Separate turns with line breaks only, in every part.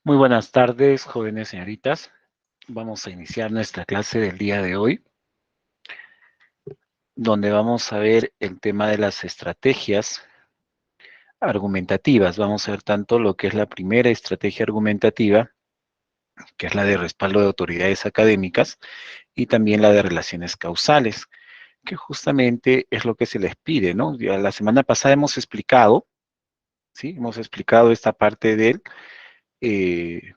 Muy buenas tardes, jóvenes señoritas. Vamos a iniciar nuestra clase del día de hoy, donde vamos a ver el tema de las estrategias argumentativas. Vamos a ver tanto lo que es la primera estrategia argumentativa, que es la de respaldo de autoridades académicas, y también la de relaciones causales, que justamente es lo que se les pide, ¿no? Ya la semana pasada hemos explicado, ¿sí? Hemos explicado esta parte eh,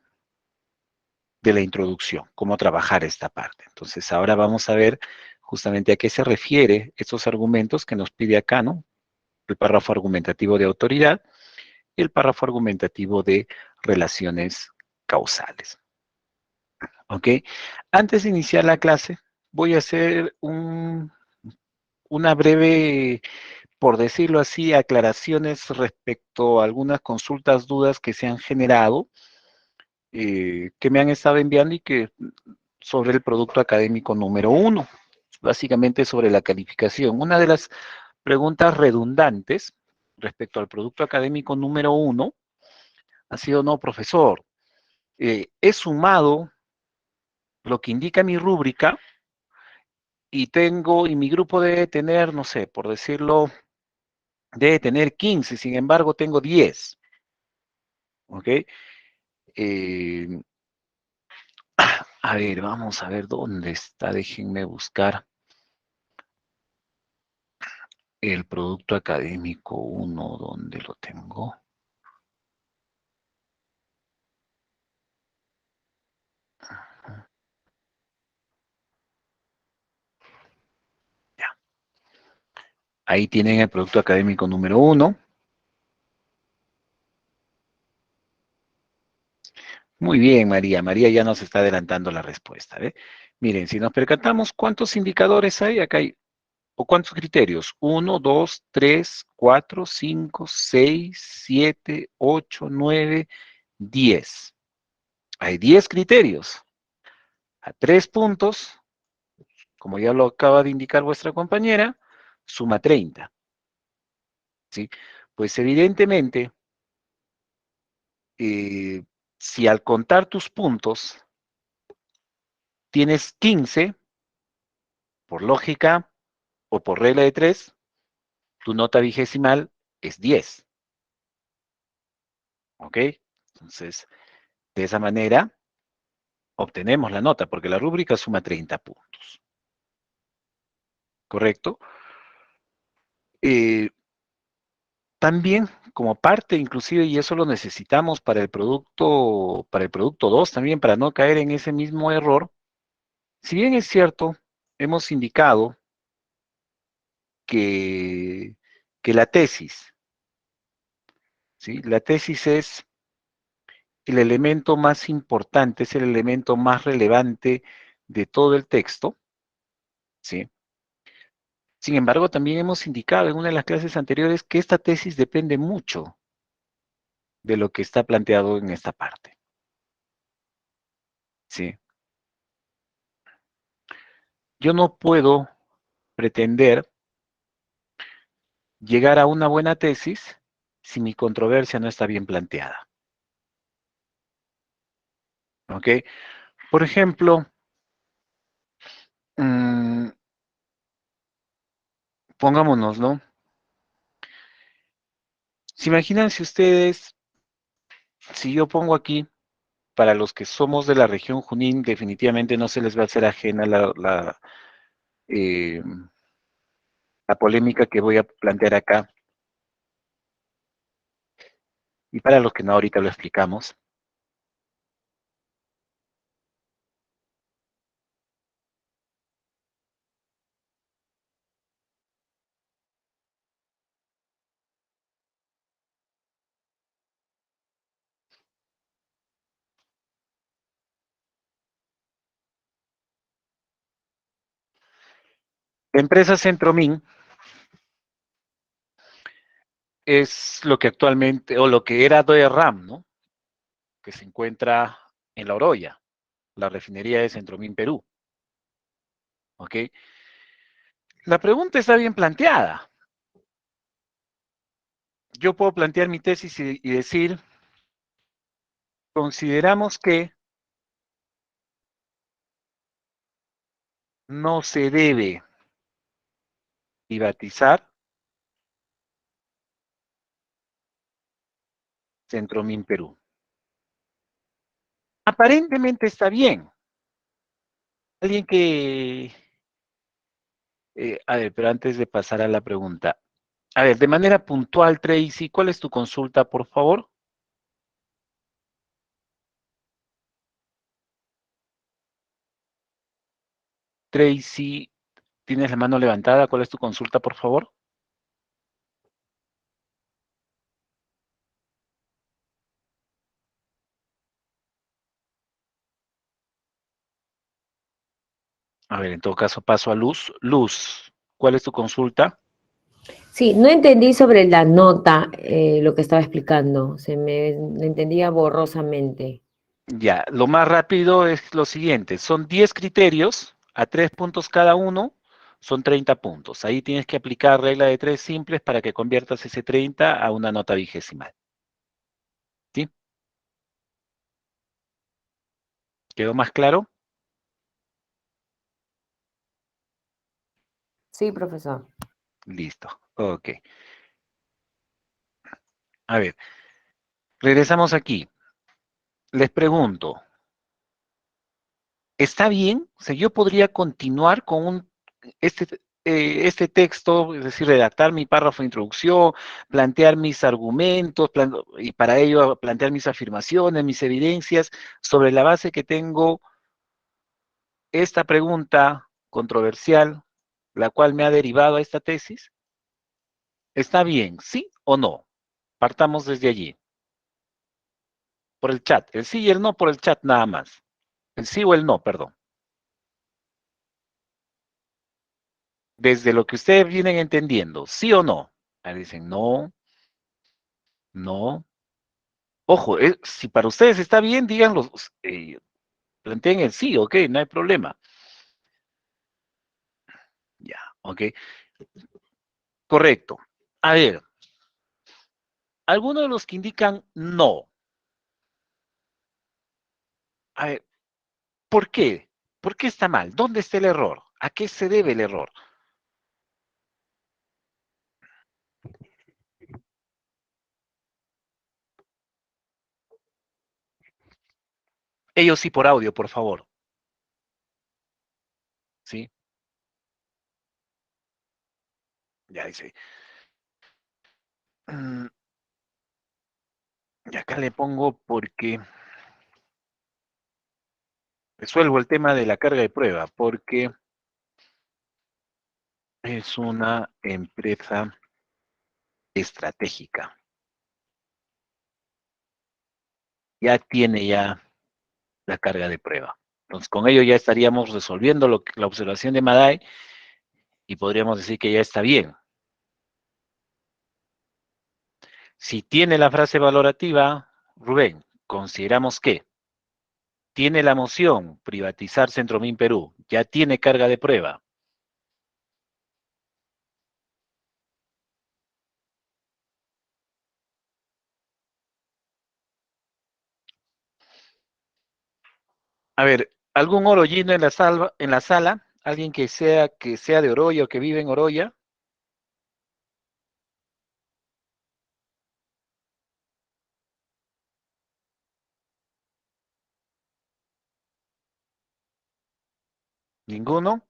de la introducción, cómo trabajar esta parte. Entonces, ahora vamos a ver justamente a qué se refiere estos argumentos que nos pide acá, ¿no? El párrafo argumentativo de autoridad y el párrafo argumentativo de relaciones causales. ¿Ok? Antes de iniciar la clase, voy a hacer una breve, por decirlo así, aclaraciones respecto a algunas consultas, dudas que se han generado, que me han estado enviando y que sobre el producto académico número 1, básicamente sobre la calificación. Una de las preguntas redundantes respecto al producto académico número 1 ha sido: no, profesor, he sumado lo que indica mi rúbrica y mi grupo debe tener, no sé, por decirlo, debe tener 15, sin embargo tengo 10. ¿Ok? Eh, a ver, vamos a ver dónde está, déjenme buscar el producto académico 1, ¿dónde lo tengo? Ya. Ahí tienen el producto académico número 1. Muy bien, María. María ya nos está adelantando la respuesta. ¿Ve? Miren, si nos percatamos, ¿cuántos indicadores hay? Acá hay, o cuántos criterios. 1, 2, 3, 4, 5, 6, 7, 8, 9, 10. Hay 10 criterios. A 3 puntos, como ya lo acaba de indicar vuestra compañera, suma 30. ¿Sí? Pues evidentemente, eh, si al contar tus puntos tienes 15, por lógica o por regla de 3, tu nota vigesimal es 10. ¿Ok? Entonces, de esa manera obtenemos la nota, porque la rúbrica suma 30 puntos. ¿Correcto? Eh, También, como parte inclusive, y eso lo necesitamos para el producto 2 también, para no caer en ese mismo error, si bien es cierto, hemos indicado que, que la tesis, ¿sí? La tesis es el elemento más importante, es el elemento más relevante de todo el texto, ¿sí? Sin embargo, también hemos indicado en una de las clases anteriores que esta tesis depende mucho de lo que está planteado en esta parte, ¿sí? Yo no puedo pretender llegar a una buena tesis si mi controversia no está bien planteada, ¿ok? Por ejemplo, mmm, pongámonos, ¿no? ¿Se imaginan si ustedes, si yo pongo aquí, para los que somos de la región Junín, definitivamente no se les va a hacer ajena eh, la polémica que voy a plantear acá, y para los que no, ahorita lo explicamos. La empresa Centromin es lo que actualmente, o lo que era DOERAM, ¿no? Que se encuentra en La Oroya, la refinería de Centromin Perú, ¿ok? La pregunta está bien planteada. Yo puedo plantear mi tesis y decir Consideramos que no se debe privatizar Centromin Perú. Aparentemente está bien. Alguien que... a ver, pero antes de pasar a la pregunta. A ver, de manera puntual, Tracy, ¿cuál es tu consulta, por favor? Tracy, tienes la mano levantada. ¿Cuál es tu consulta, por favor? A ver, en todo caso paso a Luz. Luz, ¿cuál es tu consulta?
Sí, no entendí sobre la nota lo que estaba explicando, se me entendía borrosamente.
Ya, lo más rápido es lo siguiente. Son 10 criterios, a 3 puntos cada uno, son 30 puntos. Ahí tienes que aplicar regla de 3 simples para que conviertas ese 30 a una nota vigesimal. ¿Sí? ¿Quedó más claro?
Sí, profesor.
Listo. Ok. A ver, regresamos aquí. Les pregunto, ¿está bien? O sea, yo podría continuar con este texto, es decir, redactar mi párrafo de introducción, plantear mis argumentos, y para ello plantear mis afirmaciones, mis evidencias, sobre la base que tengo esta pregunta controversial, la cual me ha derivado a esta tesis. ¿Está bien? ¿Sí o no? Partamos desde allí, por el chat. El sí y el no por el chat nada más. El sí o el no, perdón. Desde lo que ustedes vienen entendiendo, ¿sí o no? Ahí dicen no, no. Ojo, si para ustedes está bien, díganlo, planteen el sí, ok, no hay problema. Ya, ok, correcto. A ver, algunos de los que indican no. A ver, ¿por qué? ¿Por qué está mal? ¿Dónde está el error? ¿A qué se debe el error? Ellos sí por audio, por favor. ¿Sí? Ya dice. Y acá le pongo porque resuelvo el tema de la carga de prueba, porque es una empresa estratégica. Ya tiene ya la carga de prueba. Entonces, con ello ya estaríamos resolviendo la observación de Madai y podríamos decir que ya está bien. Si tiene la frase valorativa, Rubén, consideramos que tiene la moción privatizar Centromin Perú, ya tiene carga de prueba. A ver, ¿algún orollino en la sala? ¿Alguien que sea de Oroya o que vive en Oroya? ¿Ninguno?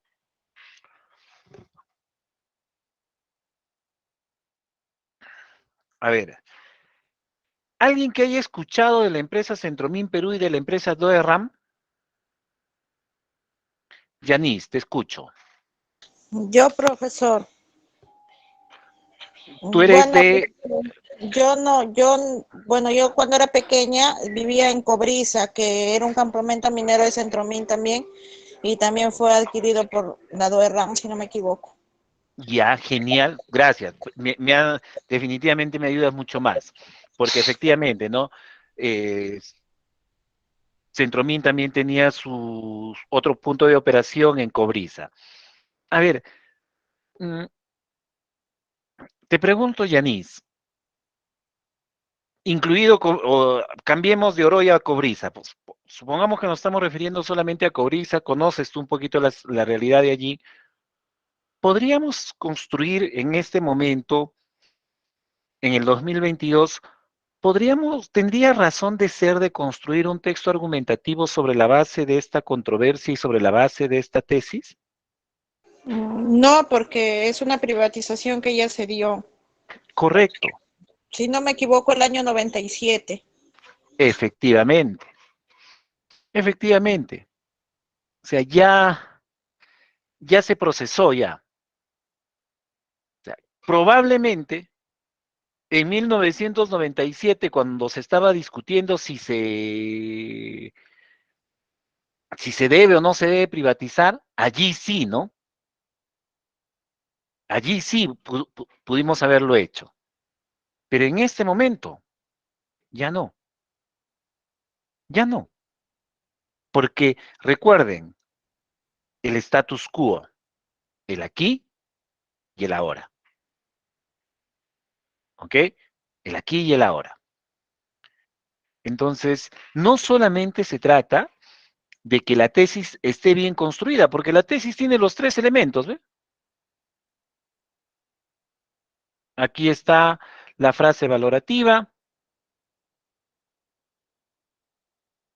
A ver, ¿alguien que haya escuchado de la empresa Centromin Perú y de la empresa Doerram? Yanis, te escucho.
Yo, profesor,
Tú eres
bueno,
de...
yo no, bueno, yo cuando era pequeña vivía en Cobriza, que era un campamento minero de Centromín también, y también fue adquirido por la Doerran, si no me equivoco.
Ya, genial, gracias. Definitivamente me ayudas mucho más, porque efectivamente, ¿no? Eh, Centromin también tenía su otro punto de operación en Cobriza. A ver, mm, te pregunto, Yanis, incluido, o cambiemos de Oroya a Cobriza, pues, supongamos que nos estamos refiriendo solamente a Cobriza, conoces tú un poquito la realidad de allí, ¿podríamos construir en este momento, en el 2022, tendría razón de ser de construir un texto argumentativo sobre la base de esta controversia y sobre la base de esta tesis?
No, porque es una privatización que ya se dio.
Correcto,
Si no me equivoco, el año 97.
efectivamente, efectivamente. O sea, ya se procesó ya. O sea, probablemente en 1997, cuando se estaba discutiendo si se debe o no se debe privatizar, allí sí, ¿no? Allí sí pudimos haberlo hecho. Pero en este momento, ya no, ya no. Porque recuerden, el status quo, el aquí y el ahora. ¿Ok? El aquí y el ahora. Entonces, no solamente se trata de que la tesis esté bien construida, porque la tesis tiene los tres elementos, ¿ve? Aquí está la frase valorativa,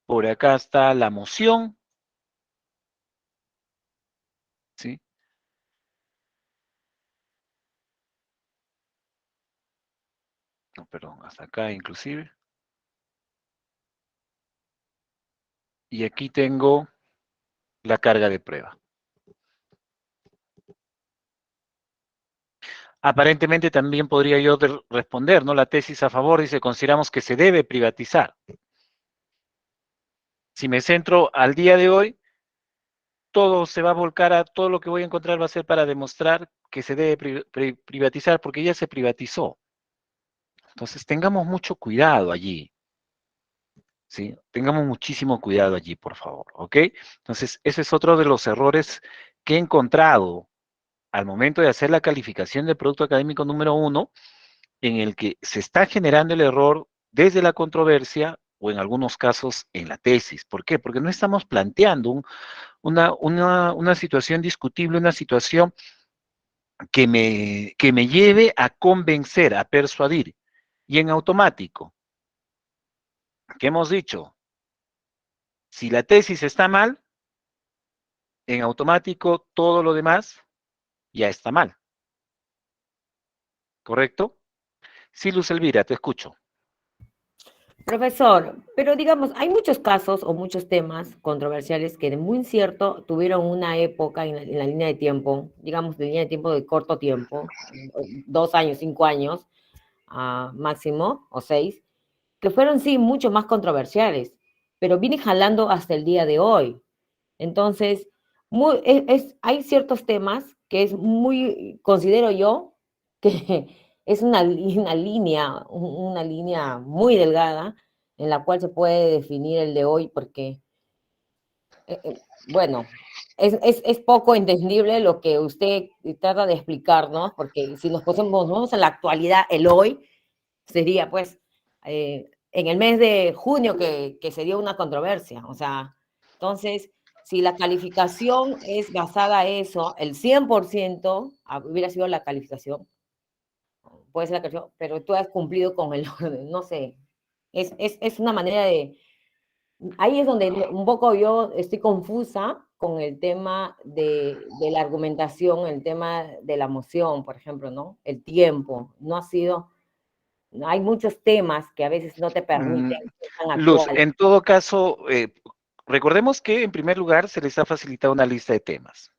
por acá está la moción, ¿sí? No, perdón, hasta acá inclusive. Y aquí tengo la carga de prueba. Aparentemente también podría yo responder, ¿no? La tesis a favor dice, consideramos que se debe privatizar. Si me centro al día de hoy, todo se va a volcar todo lo que voy a encontrar va a ser para demostrar que se debe privatizar porque ya se privatizó. Entonces tengamos mucho cuidado allí, ¿sí? Tengamos muchísimo cuidado allí, por favor, ¿ok? Entonces ese es otro de los errores que he encontrado al momento de hacer la calificación del producto académico número 1, en el que se está generando el error desde la controversia o en algunos casos en la tesis. ¿Por qué? Porque no estamos planteando una situación discutible, una situación que me lleve a convencer, a persuadir. Y en automático, ¿qué hemos dicho? Si la tesis está mal, en automático todo lo demás ya está mal. ¿Correcto? Sí, Luz Elvira, te escucho.
Profesor, pero digamos, hay muchos casos o muchos temas controversiales que de muy incierto tuvieron una época en la línea de tiempo, digamos, de línea de tiempo de corto tiempo, 2 años, 5 años máximo, o 6, que fueron sí mucho más controversiales, pero viene jalando hasta el día de hoy. Entonces, hay ciertos temas que es muy, considero yo, que es una línea muy delgada en la cual se puede definir el de hoy, porque, bueno, es poco entendible lo que usted trata de explicarnos, porque si nos ponemos en la actualidad, el hoy, sería pues en el mes de junio que se dio una controversia. O sea, entonces, si la calificación es basada en eso, el 100% hubiera sido la calificación, puede ser la calificación, pero tú has cumplido con el orden, no sé. Es una manera de... Ahí es donde un poco yo estoy confusa con el tema de la argumentación, el tema de la moción, por ejemplo, ¿no? El tiempo, no ha sido hay muchos temas que a veces no te permiten ser tan
Luz,
actuales.
en todo caso, recordemos que en primer lugar se les ha facilitado una lista de temas.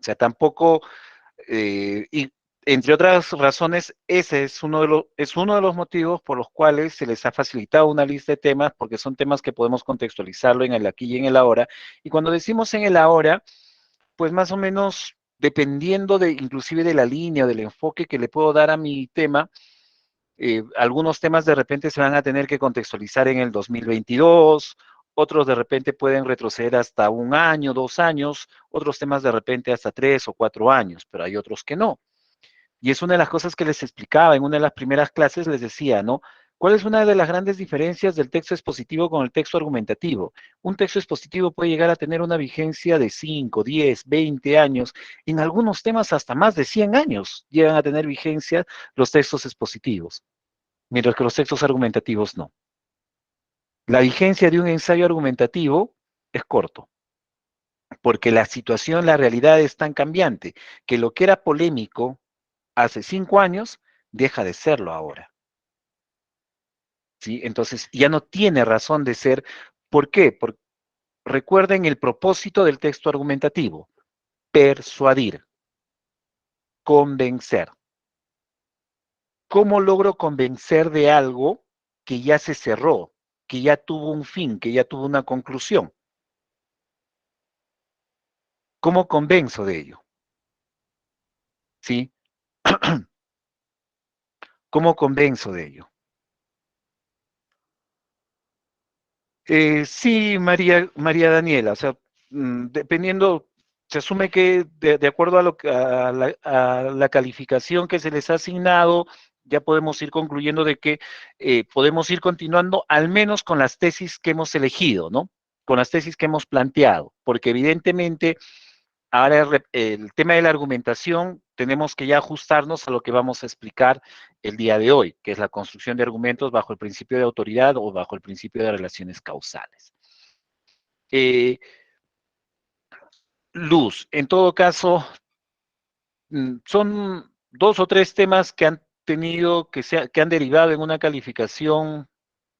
O sea, tampoco, y entre otras razones, ese es uno de los motivos por los cuales se les ha facilitado una lista de temas, porque son temas que podemos contextualizarlo en el aquí y en el ahora. Y cuando decimos en el ahora, pues más o menos dependiendo inclusive de la línea o del enfoque que le puedo dar a mi tema, algunos temas de repente se van a tener que contextualizar en el 2022, otros de repente pueden retroceder hasta 1 año, 2 años, otros temas de repente hasta 3 o 4 años, pero hay otros que no. Y es una de las cosas que les explicaba en una de las primeras clases, les decía, ¿no? ¿Cuál es una de las grandes diferencias del texto expositivo con el texto argumentativo? Un texto expositivo puede llegar a tener una vigencia de 5, 10, 20 años. En algunos temas hasta más de 100 años llegan a tener vigencia los textos expositivos, mientras que los textos argumentativos no. La vigencia de un ensayo argumentativo es corto, porque la situación, la realidad es tan cambiante que lo que era polémico hace 5 años deja de serlo ahora. ¿Sí? Entonces ya no tiene razón de ser. ¿Por qué? Porque recuerden el propósito del texto argumentativo: persuadir, convencer. ¿Cómo logro convencer de algo que ya se cerró, que ya tuvo un fin, que ya tuvo una conclusión? ¿Cómo convenzo de ello? ¿Sí? ¿Cómo convenzo de ello? Sí, María Daniela, o sea, dependiendo, se asume que de acuerdo a, a la calificación que se les ha asignado, ya podemos ir concluyendo de que podemos ir continuando al menos con las tesis que hemos elegido, ¿no? Con las tesis que hemos planteado, porque evidentemente ahora el tema de la argumentación tenemos que ya ajustarnos a lo que vamos a explicar el día de hoy, que es la construcción de argumentos bajo el principio de autoridad o bajo el principio de relaciones causales. Luz, en todo caso, son 2 o 3 temas que han tenido, que han derivado en una calificación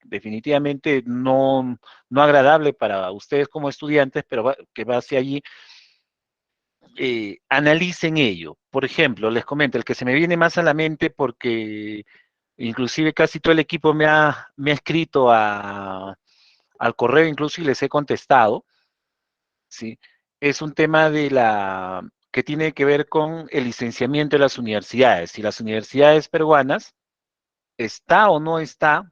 definitivamente no agradable para ustedes como estudiantes, pero que va hacia allí. Analicen ello. Por ejemplo, les comento, el que se me viene más a la mente porque inclusive casi todo el equipo me ha escrito al correo incluso y les he contestado, ¿sí? Es un tema que tiene que ver con el licenciamiento de las universidades. Si las universidades peruanas está o no está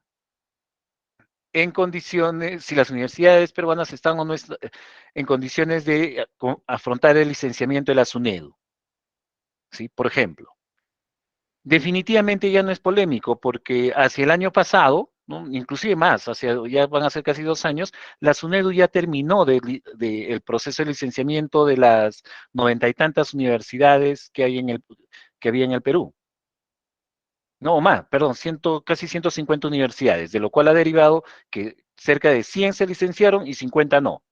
en condiciones, si las universidades peruanas están o no en condiciones de afrontar el licenciamiento de la SUNEDU, ¿sí? Por ejemplo. Definitivamente ya no es polémico, porque hacia el año pasado, ¿no? Inclusive más, ya van a ser casi 2 años, la SUNEDU ya terminó el proceso de licenciamiento de las 90 y tantas universidades que había en el Perú. No, más, perdón, casi 150 universidades, de lo cual ha derivado que cerca de 100 se licenciaron y 50 no.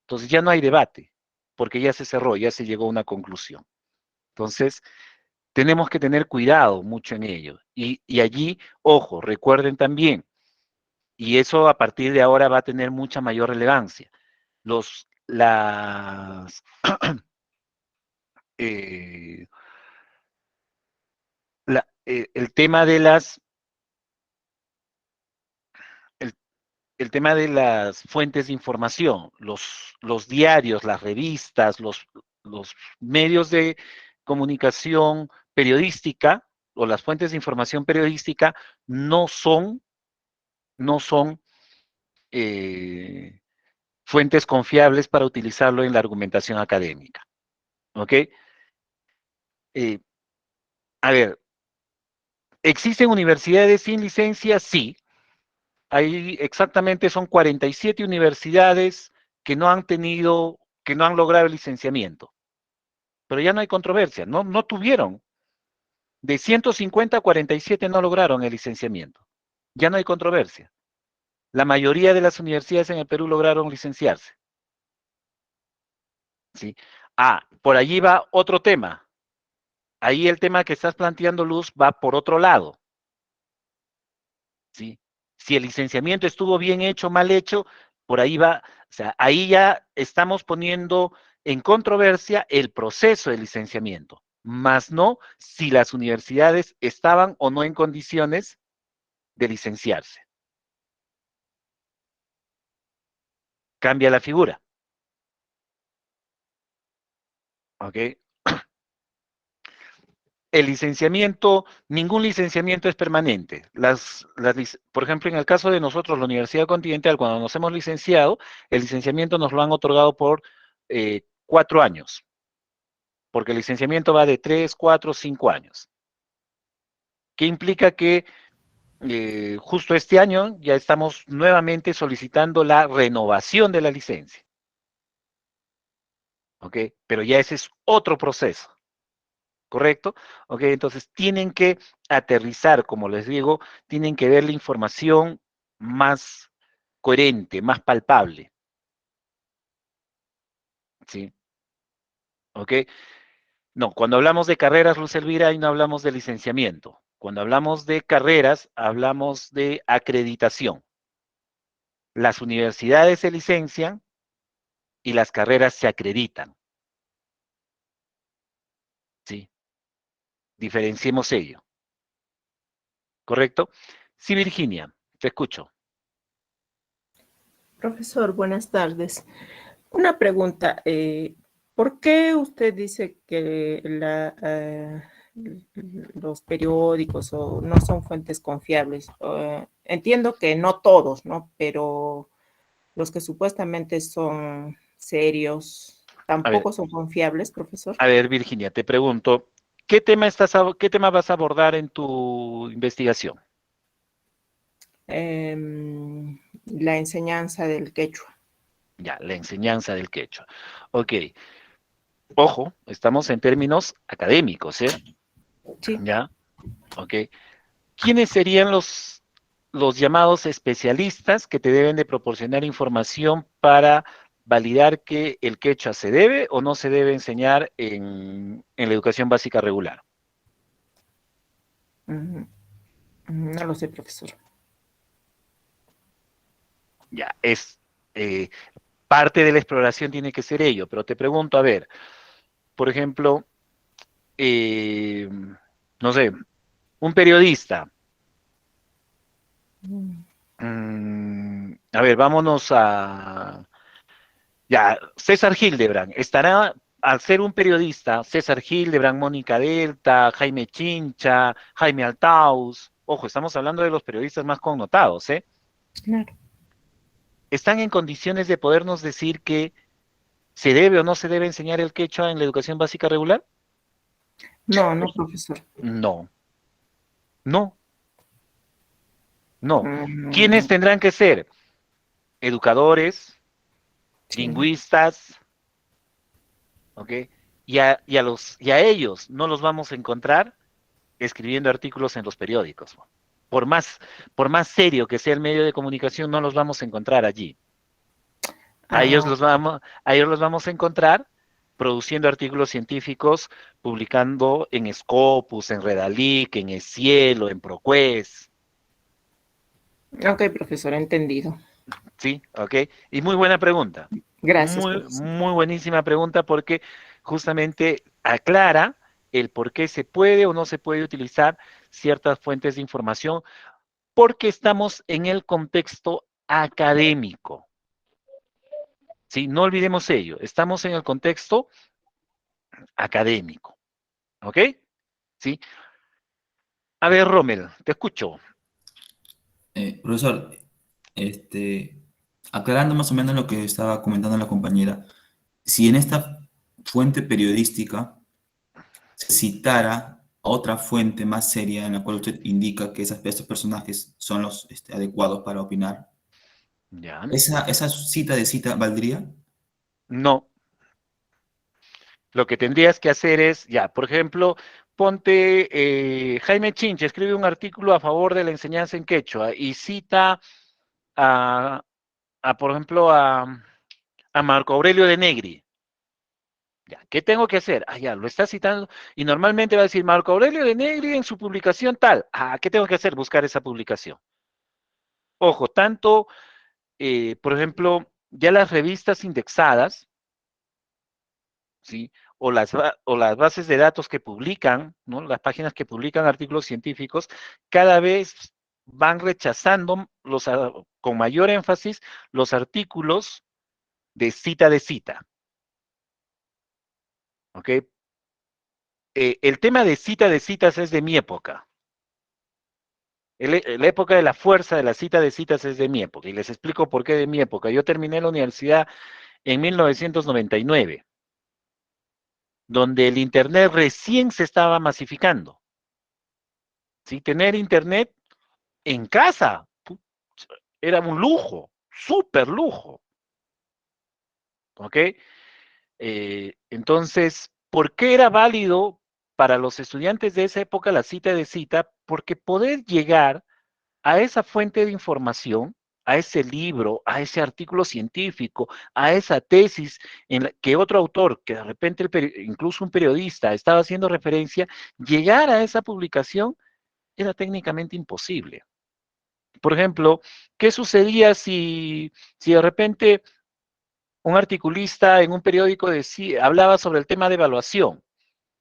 Entonces ya no hay debate, porque ya se cerró, ya se llegó a una conclusión. Entonces, tenemos que tener cuidado mucho en ello. Y allí, ojo, recuerden también, y eso a partir de ahora va a tener mucha mayor relevancia, los, las, eh, el tema de el, el tema de las fuentes de información, los diarios, las revistas, los medios de comunicación periodística o las fuentes de información periodística no son no son eh, fuentes confiables para utilizarlo en la argumentación académica. ¿Ok? A ver, ¿existen universidades sin licencia? Sí. Ahí exactamente son 47 universidades que no que no han logrado el licenciamiento. Pero ya no hay controversia, no tuvieron. De 150, 47 no lograron el licenciamiento. Ya no hay controversia. La mayoría de las universidades en el Perú lograron licenciarse. ¿Sí? Por allí va otro tema. Ahí el tema que estás planteando, Luz, va por otro lado. ¿Sí? Si el licenciamiento estuvo bien hecho, mal hecho, por ahí va, o sea, ahí ya estamos poniendo en controversia el proceso de licenciamiento, más no si las universidades estaban o no en condiciones de licenciarse. Cambia la figura. ¿Ok? El licenciamiento, ningún licenciamiento es permanente. Por ejemplo, en el caso de nosotros, la Universidad Continental, cuando nos hemos licenciado, el licenciamiento nos lo han otorgado por 4 años, porque el licenciamiento va de 3, 4, 5 años. ¿Qué implica que justo este año ya estamos nuevamente solicitando la renovación de la licencia. ¿Ok? Pero ya ese es otro proceso. ¿Correcto? Ok, entonces tienen que aterrizar, como les digo, tienen que ver la información más coherente, más palpable. ¿Sí? ¿Ok? No, cuando hablamos de carreras, Luz Elvira, ahí no hablamos de licenciamiento. Cuando hablamos de carreras, hablamos de acreditación. Las universidades se licencian y las carreras se acreditan. ¿Sí? Diferenciemos ello. ¿Correcto? Sí, Virginia, te escucho.
Profesor, buenas tardes. Una pregunta. ¿Por qué usted dice que los periódicos no son fuentes confiables? Entiendo que no todos, ¿no? Pero los que supuestamente son serios,
A ver,
¿tampoco son confiables, profesor?
Virginia, te pregunto, ¿qué tema vas a abordar en tu investigación?
La enseñanza del quechua.
Ya, la enseñanza del quechua. Ok, ojo, estamos en términos académicos, ¿eh?
Sí.
Ya, ok. ¿Quiénes serían los llamados especialistas que te deben de proporcionar información para validar que el quechua se debe o no se debe enseñar en la educación básica regular?
Mm, no lo sé, profesor.
Ya, eh, parte de la exploración tiene que ser ello, pero te pregunto, a ver, por ejemplo, eh, no sé, un periodista.
Mm,
A ver, vámonos a... Ya, César Hildebrand. Estará, al ser un periodista, César Hildebrand, Mónica Delta, Jaime Chincha, Jaime Altaus. Ojo, estamos hablando de los periodistas más connotados, ¿eh?
claro.
¿Están en condiciones de podernos decir que se debe o no se debe enseñar el quechua en la educación básica regular?
No, no, profesor.
No, no, no. ¿Quiénes
Mm,
tendrán que ser? Educadores,
sí.
lingüistas, ¿ok? Y a ellos no los vamos a encontrar escribiendo artículos en los periódicos. Por más, por más serio que sea el medio de comunicación, no los vamos a encontrar allí.
Ah,
A ellos los vamos a encontrar produciendo artículos científicos, publicando en Scopus, en Redalic, en El Cielo, en ProQuest,
ok, profesor, entendido.
¿sí? ¿Ok? Y muy buena pregunta.
Gracias,
Muy,
profesor.
muy buenísima pregunta porque justamente aclara el por qué se puede o no se puede utilizar ciertas fuentes de información porque estamos en el contexto académico. ¿Sí? No olvidemos ello, estamos en el contexto académico. ¿Ok? ¿Sí? A ver, Rommel, te escucho.
Profesor, aclarando más o menos lo que estaba comentando la compañera, si en esta fuente periodística se citara otra fuente más seria en la cual usted indica que estos personajes son los adecuados para opinar,
Ya.
¿esa cita valdría?
No, lo que tendrías que hacer es, ya, por ejemplo, ponte Jaime Chincha, escribe un artículo a favor de la enseñanza en quechua y cita a, por ejemplo, a Marco Aurelio de Negri. Ya, ¿qué tengo que hacer? Ah, ya, lo está citando y normalmente va a decir Marco Aurelio de Negri en su publicación tal. Ah, ¿qué tengo que hacer? Buscar esa publicación. Ojo, tanto, por ejemplo, ya las revistas indexadas, ¿sí? O las bases de datos que publican, ¿no? Las páginas que publican artículos científicos, cada vez van rechazando con mayor énfasis los artículos de cita. ¿Ok? El tema de citas es de mi época. La época de la fuerza de la cita de citas es de mi época. Y les explico por qué de mi época. Yo terminé la universidad en 1999, donde el Internet recién se estaba masificando. ¿Sí? Tener Internet en casa. Era un lujo, súper lujo. ¿Ok? Entonces, ¿por qué era válido para los estudiantes de esa época la cita de cita? Porque poder llegar a esa fuente de información, a ese libro, a ese artículo científico, a esa tesis en la que otro autor, que de repente incluso un periodista estaba haciendo referencia, llegar a esa publicación era técnicamente imposible. Por ejemplo, ¿qué sucedía si de repente un articulista en un periódico hablaba sobre el tema de evaluación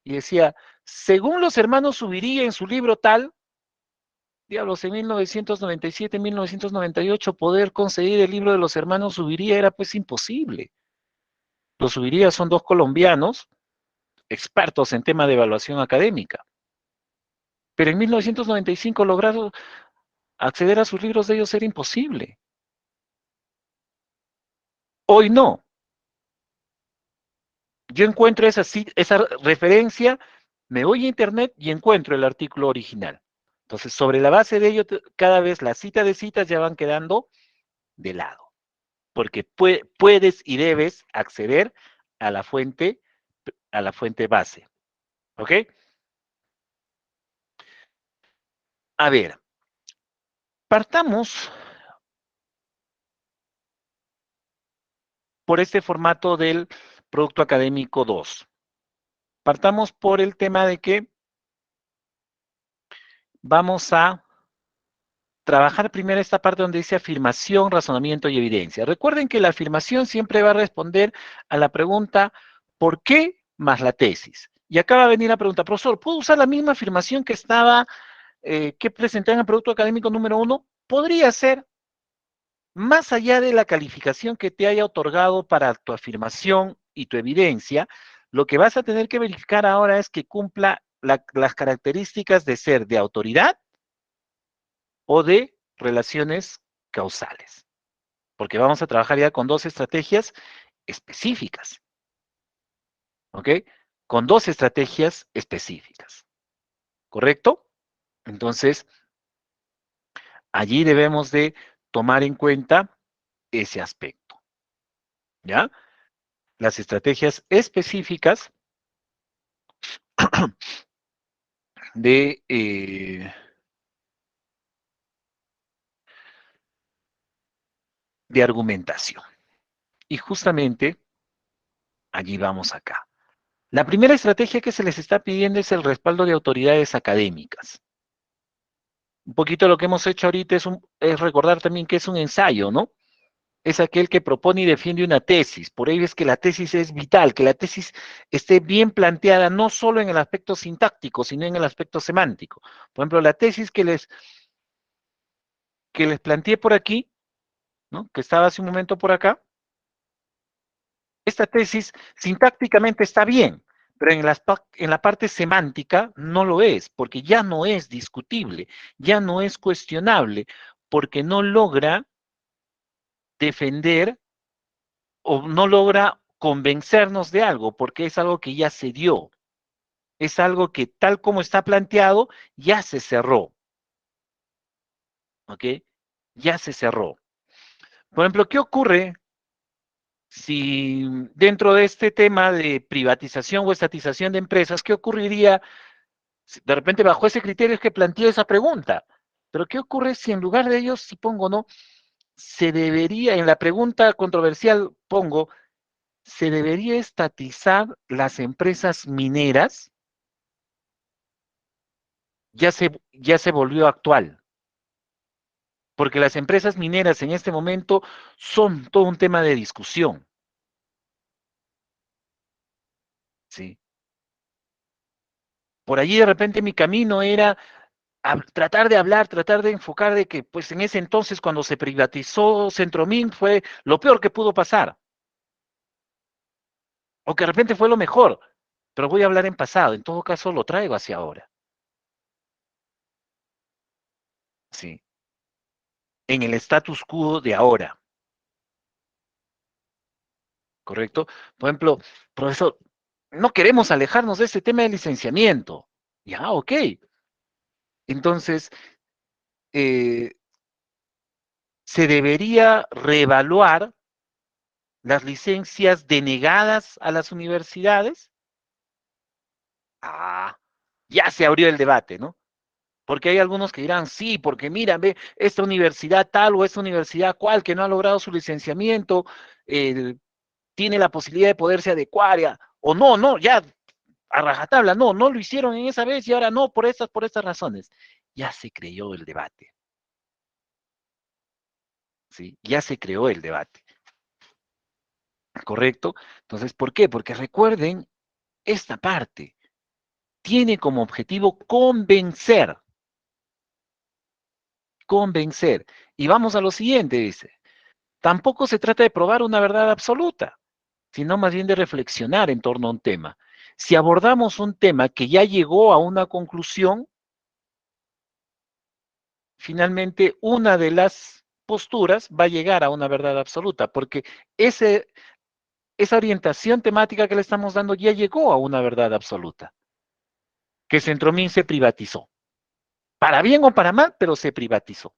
y decía, según los hermanos Subiría en su libro tal, diablos, en 1997, 1998, poder conseguir el libro de los hermanos Subiría era pues imposible. Los Subiría son dos colombianos expertos en tema de evaluación académica. Pero en 1995 lograr acceder a sus libros de ellos era imposible. Hoy no. Yo encuentro esa referencia, me voy a internet y encuentro el artículo original. Entonces, sobre la base de ello, cada vez las citas de citas ya van quedando de lado, porque puedes y debes acceder a la fuente base. ¿Ok? A ver, partamos por este formato del Producto Académico 2. Partamos por el tema de que vamos a trabajar primero esta parte donde dice afirmación, razonamiento y evidencia. Recuerden que la afirmación siempre va a responder a la pregunta ¿por qué? Más la tesis. Y acá va a venir la pregunta, profesor, ¿puedo usar la misma afirmación que presenté en el producto académico número 1? Podría ser, más allá de la calificación que te haya otorgado para tu afirmación y tu evidencia, lo que vas a tener que verificar ahora es que cumpla las características de ser de autoridad o de relaciones causales, porque vamos a trabajar ya con dos estrategias específicas, ¿ok? Con dos estrategias específicas, ¿correcto? Entonces, allí debemos de tomar en cuenta ese aspecto, ¿ya? Las estrategias específicas de, de argumentación. Y justamente allí vamos acá. La primera estrategia que se les está pidiendo es el respaldo de autoridades académicas. Un poquito lo que hemos hecho ahorita es recordar también que es un ensayo, ¿no? Es aquel que propone y defiende una tesis. Por ello es que la tesis es vital, que la tesis esté bien planteada no solo en el aspecto sintáctico, sino en el aspecto semántico. Por ejemplo, la tesis que les planteé por aquí, ¿no? Que estaba hace un momento por acá, esta tesis sintácticamente está bien, pero en la parte semántica no lo es, porque ya no es discutible, ya no es cuestionable, porque no logra defender o no logra convencernos de algo, porque es algo que ya se dio, es algo que tal como está planteado, ya se cerró, ¿ok? Ya se cerró. Por ejemplo, ¿qué ocurre si dentro de este tema de privatización o estatización de empresas, qué ocurriría de repente bajo ese criterio es que planteé esa pregunta? Pero ¿qué ocurre si en lugar de ellos, si pongo no, se debería, en la pregunta controversial pongo, ¿se debería estatizar las empresas mineras? Ya se volvió actual, porque las empresas mineras en este momento son todo un tema de discusión, ¿sí? Por allí de repente mi camino era tratar de hablar, tratar de enfocar de que pues en ese entonces cuando se privatizó Centromin fue lo peor que pudo pasar, o que de repente fue lo mejor, pero voy a hablar en pasado, en todo caso lo traigo hacia ahora, ¿sí? En el status quo de ahora, ¿correcto? Por ejemplo, profesor, no queremos alejarnos de este tema del licenciamiento. Ya, ok. Entonces, se debería reevaluar las licencias denegadas a las universidades. Ah, ya se abrió el debate, ¿no? Porque hay algunos que dirán, sí, porque mira, ve, esta universidad tal o esta universidad cual que no ha logrado su licenciamiento, tiene la posibilidad de poderse adecuar, o no, no, ya, a rajatabla, no, no lo hicieron en esa vez y ahora no, por estas razones. Ya se creó el debate. ¿Sí? Ya se creó el debate. ¿Correcto? Entonces, ¿por qué? Porque recuerden esta parte. Tiene como objetivo convencer. Convencer. Y vamos a lo siguiente, dice. Tampoco se trata de probar una verdad absoluta, sino más bien de reflexionar en torno a un tema. Si abordamos un tema que ya llegó a una conclusión, finalmente una de las posturas va a llegar a una verdad absoluta, porque esa orientación temática que le estamos dando ya llegó a una verdad absoluta, que Centromín se privatizó. Para bien o para mal, pero se privatizó.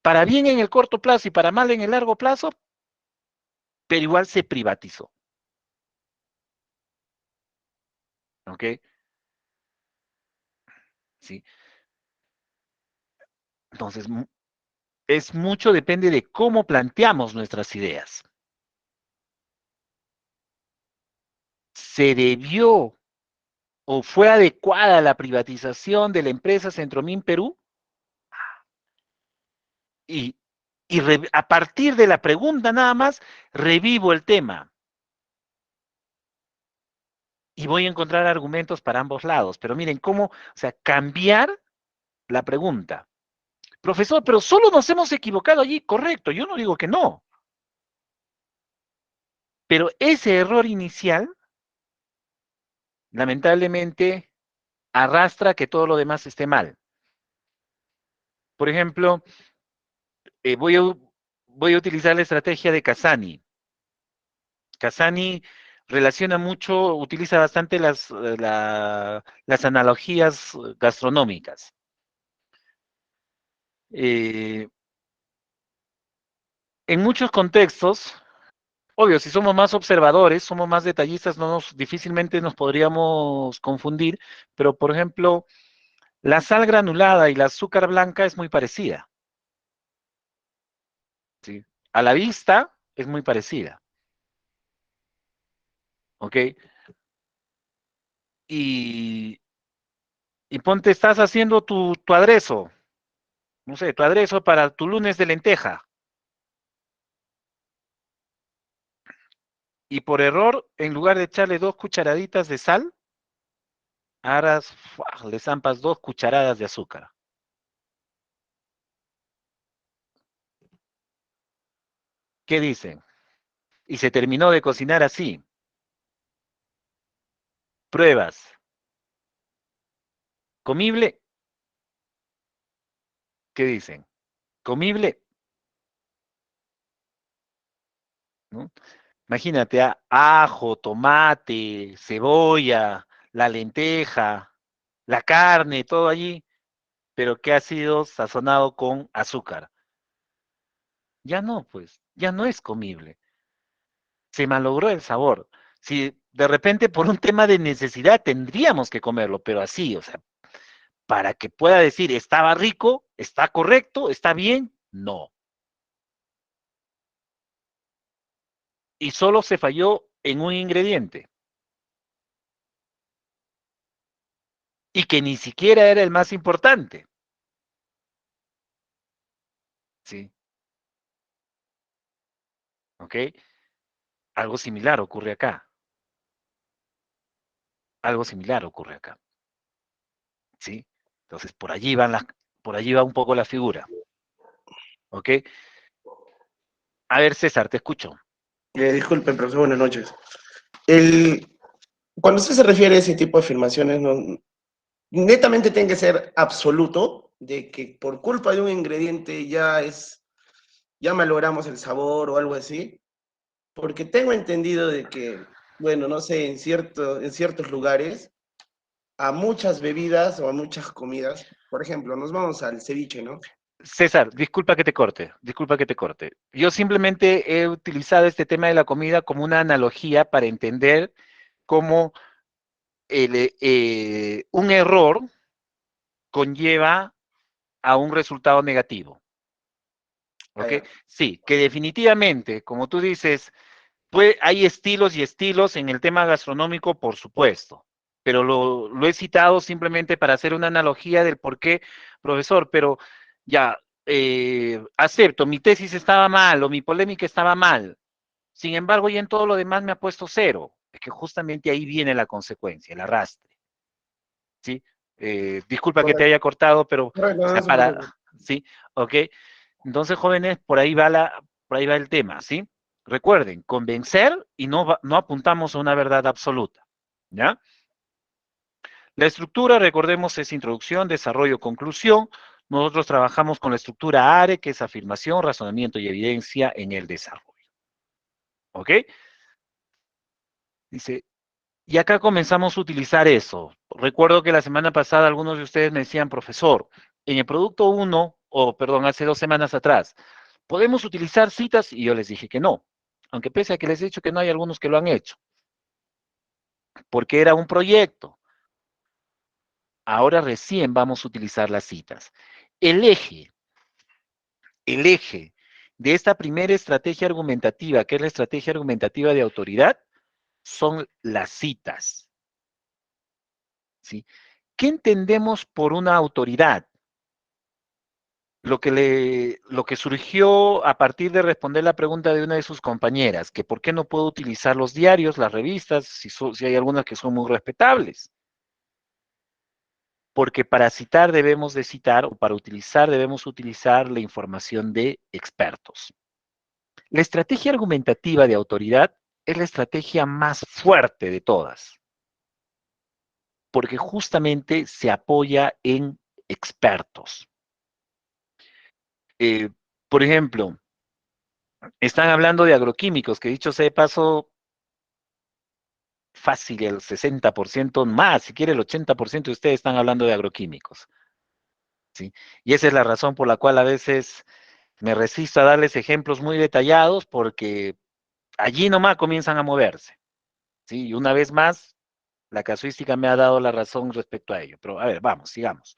Para bien en el corto plazo y para mal en el largo plazo, pero igual se privatizó. ¿Ok? Sí. Entonces, es mucho, depende de cómo planteamos nuestras ideas. ¿Se debió o fue adecuada la privatización de la empresa Centromín Perú? Y, a partir de la pregunta nada más, revivo el tema. Y voy a encontrar argumentos para ambos lados. Pero miren cómo, o sea, cambiar la pregunta. Profesor, pero solo nos hemos equivocado allí. Correcto, yo no digo que no. Pero ese error inicial, lamentablemente, arrastra que todo lo demás esté mal. Por ejemplo, voy a utilizar la estrategia de Casani. Casani relaciona mucho, utiliza bastante las analogías gastronómicas. En muchos contextos, obvio, si somos más observadores, somos más detallistas, difícilmente nos podríamos confundir, pero por ejemplo, la sal granulada y la azúcar blanca es muy parecida. ¿Sí? A la vista es muy parecida. ¿Ok? Y ponte, estás haciendo tu aderezo, no sé, tu aderezo para tu lunes de lenteja. Y por error, en lugar de echarle 2 cucharaditas de sal, ahora le zampas 2 cucharadas de azúcar. ¿Qué dicen? Y se terminó de cocinar así. Pruebas. ¿Comible? ¿Qué dicen? ¿Comible? ¿No? Imagínate, ajo, tomate, cebolla, la lenteja, la carne, todo allí, pero que ha sido sazonado con azúcar. Ya no, pues, ya no es comible. Se malogró el sabor. Si de repente por un tema de necesidad tendríamos que comerlo, pero así, o sea, para que pueda decir, estaba rico, está correcto, está bien, no. Y solo se falló en un ingrediente. Y que ni siquiera era el más importante. ¿Sí? ¿Ok? Algo similar ocurre acá. Algo similar ocurre acá. ¿Sí? Entonces, por allí va un poco la figura. ¿Ok? A ver, César, te escucho.
Disculpen, profesor, buenas noches. Cuando usted se refiere a ese tipo de afirmaciones, no, netamente tiene que ser absoluto, de que por culpa de un ingrediente ya malogramos el sabor o algo así, porque tengo entendido de que, bueno, no sé, en ciertos lugares, a muchas bebidas o a muchas comidas Por ejemplo, nos vamos al ceviche, ¿no?
César, disculpa que te corte, disculpa que te corte. Yo simplemente he utilizado este tema de la comida como una analogía para entender cómo un error conlleva a un resultado negativo. ¿Ok? Sí, que definitivamente, como tú dices, pues hay estilos y estilos en el tema gastronómico, por supuesto, pero lo he citado simplemente para hacer una analogía del por qué, profesor, pero ya, acepto, mi tesis estaba mal o mi polémica estaba mal, sin embargo, ya en todo lo demás me ha puesto cero, es que justamente ahí viene la consecuencia, el arrastre, ¿sí? Disculpa que te
Correcto,
haya cortado, pero,
correcto,
o sea,
no se preocupe.
¿sí? ¿Ok? Entonces, jóvenes, por ahí va el tema, ¿sí? Recuerden, convencer y no apuntamos a una verdad absoluta, ¿ya? La estructura, recordemos, es introducción, desarrollo, conclusión. Nosotros trabajamos con la estructura ARE, que es afirmación, razonamiento y evidencia en el desarrollo. ¿Ok? Dice, y acá comenzamos a utilizar eso. Recuerdo que la semana pasada algunos de ustedes me decían, profesor, en el producto 1, o perdón, hace 2 semanas atrás, ¿podemos utilizar citas? Y yo les dije que no. Aunque pese a que les he dicho que no, hay algunos que lo han hecho. Porque era un proyecto. Ahora recién vamos a utilizar las citas. El eje, el eje de esta primera estrategia argumentativa, que es la estrategia argumentativa de autoridad, son las citas. ¿Sí? ¿Qué entendemos por una autoridad? Lo que surgió a partir de responder la pregunta de una de sus compañeras, que por qué no puedo utilizar los diarios, las revistas, si hay algunas que son muy respetables. Porque para citar debemos de citar, o para utilizar debemos utilizar la información de expertos. La estrategia argumentativa de autoridad es la estrategia más fuerte de todas, porque justamente se apoya en expertos. Eh, por ejemplo, están hablando de agroquímicos, que dicho sea de paso, fácil el 60% más, si quiere el 80% de ustedes están hablando de agroquímicos. ¿Sí? Y esa es la razón por la cual a veces me resisto a darles ejemplos muy detallados porque allí nomás comienzan a moverse. ¿Sí? Y una vez más, la casuística me ha dado la razón respecto a ello. Pero a ver, vamos, sigamos.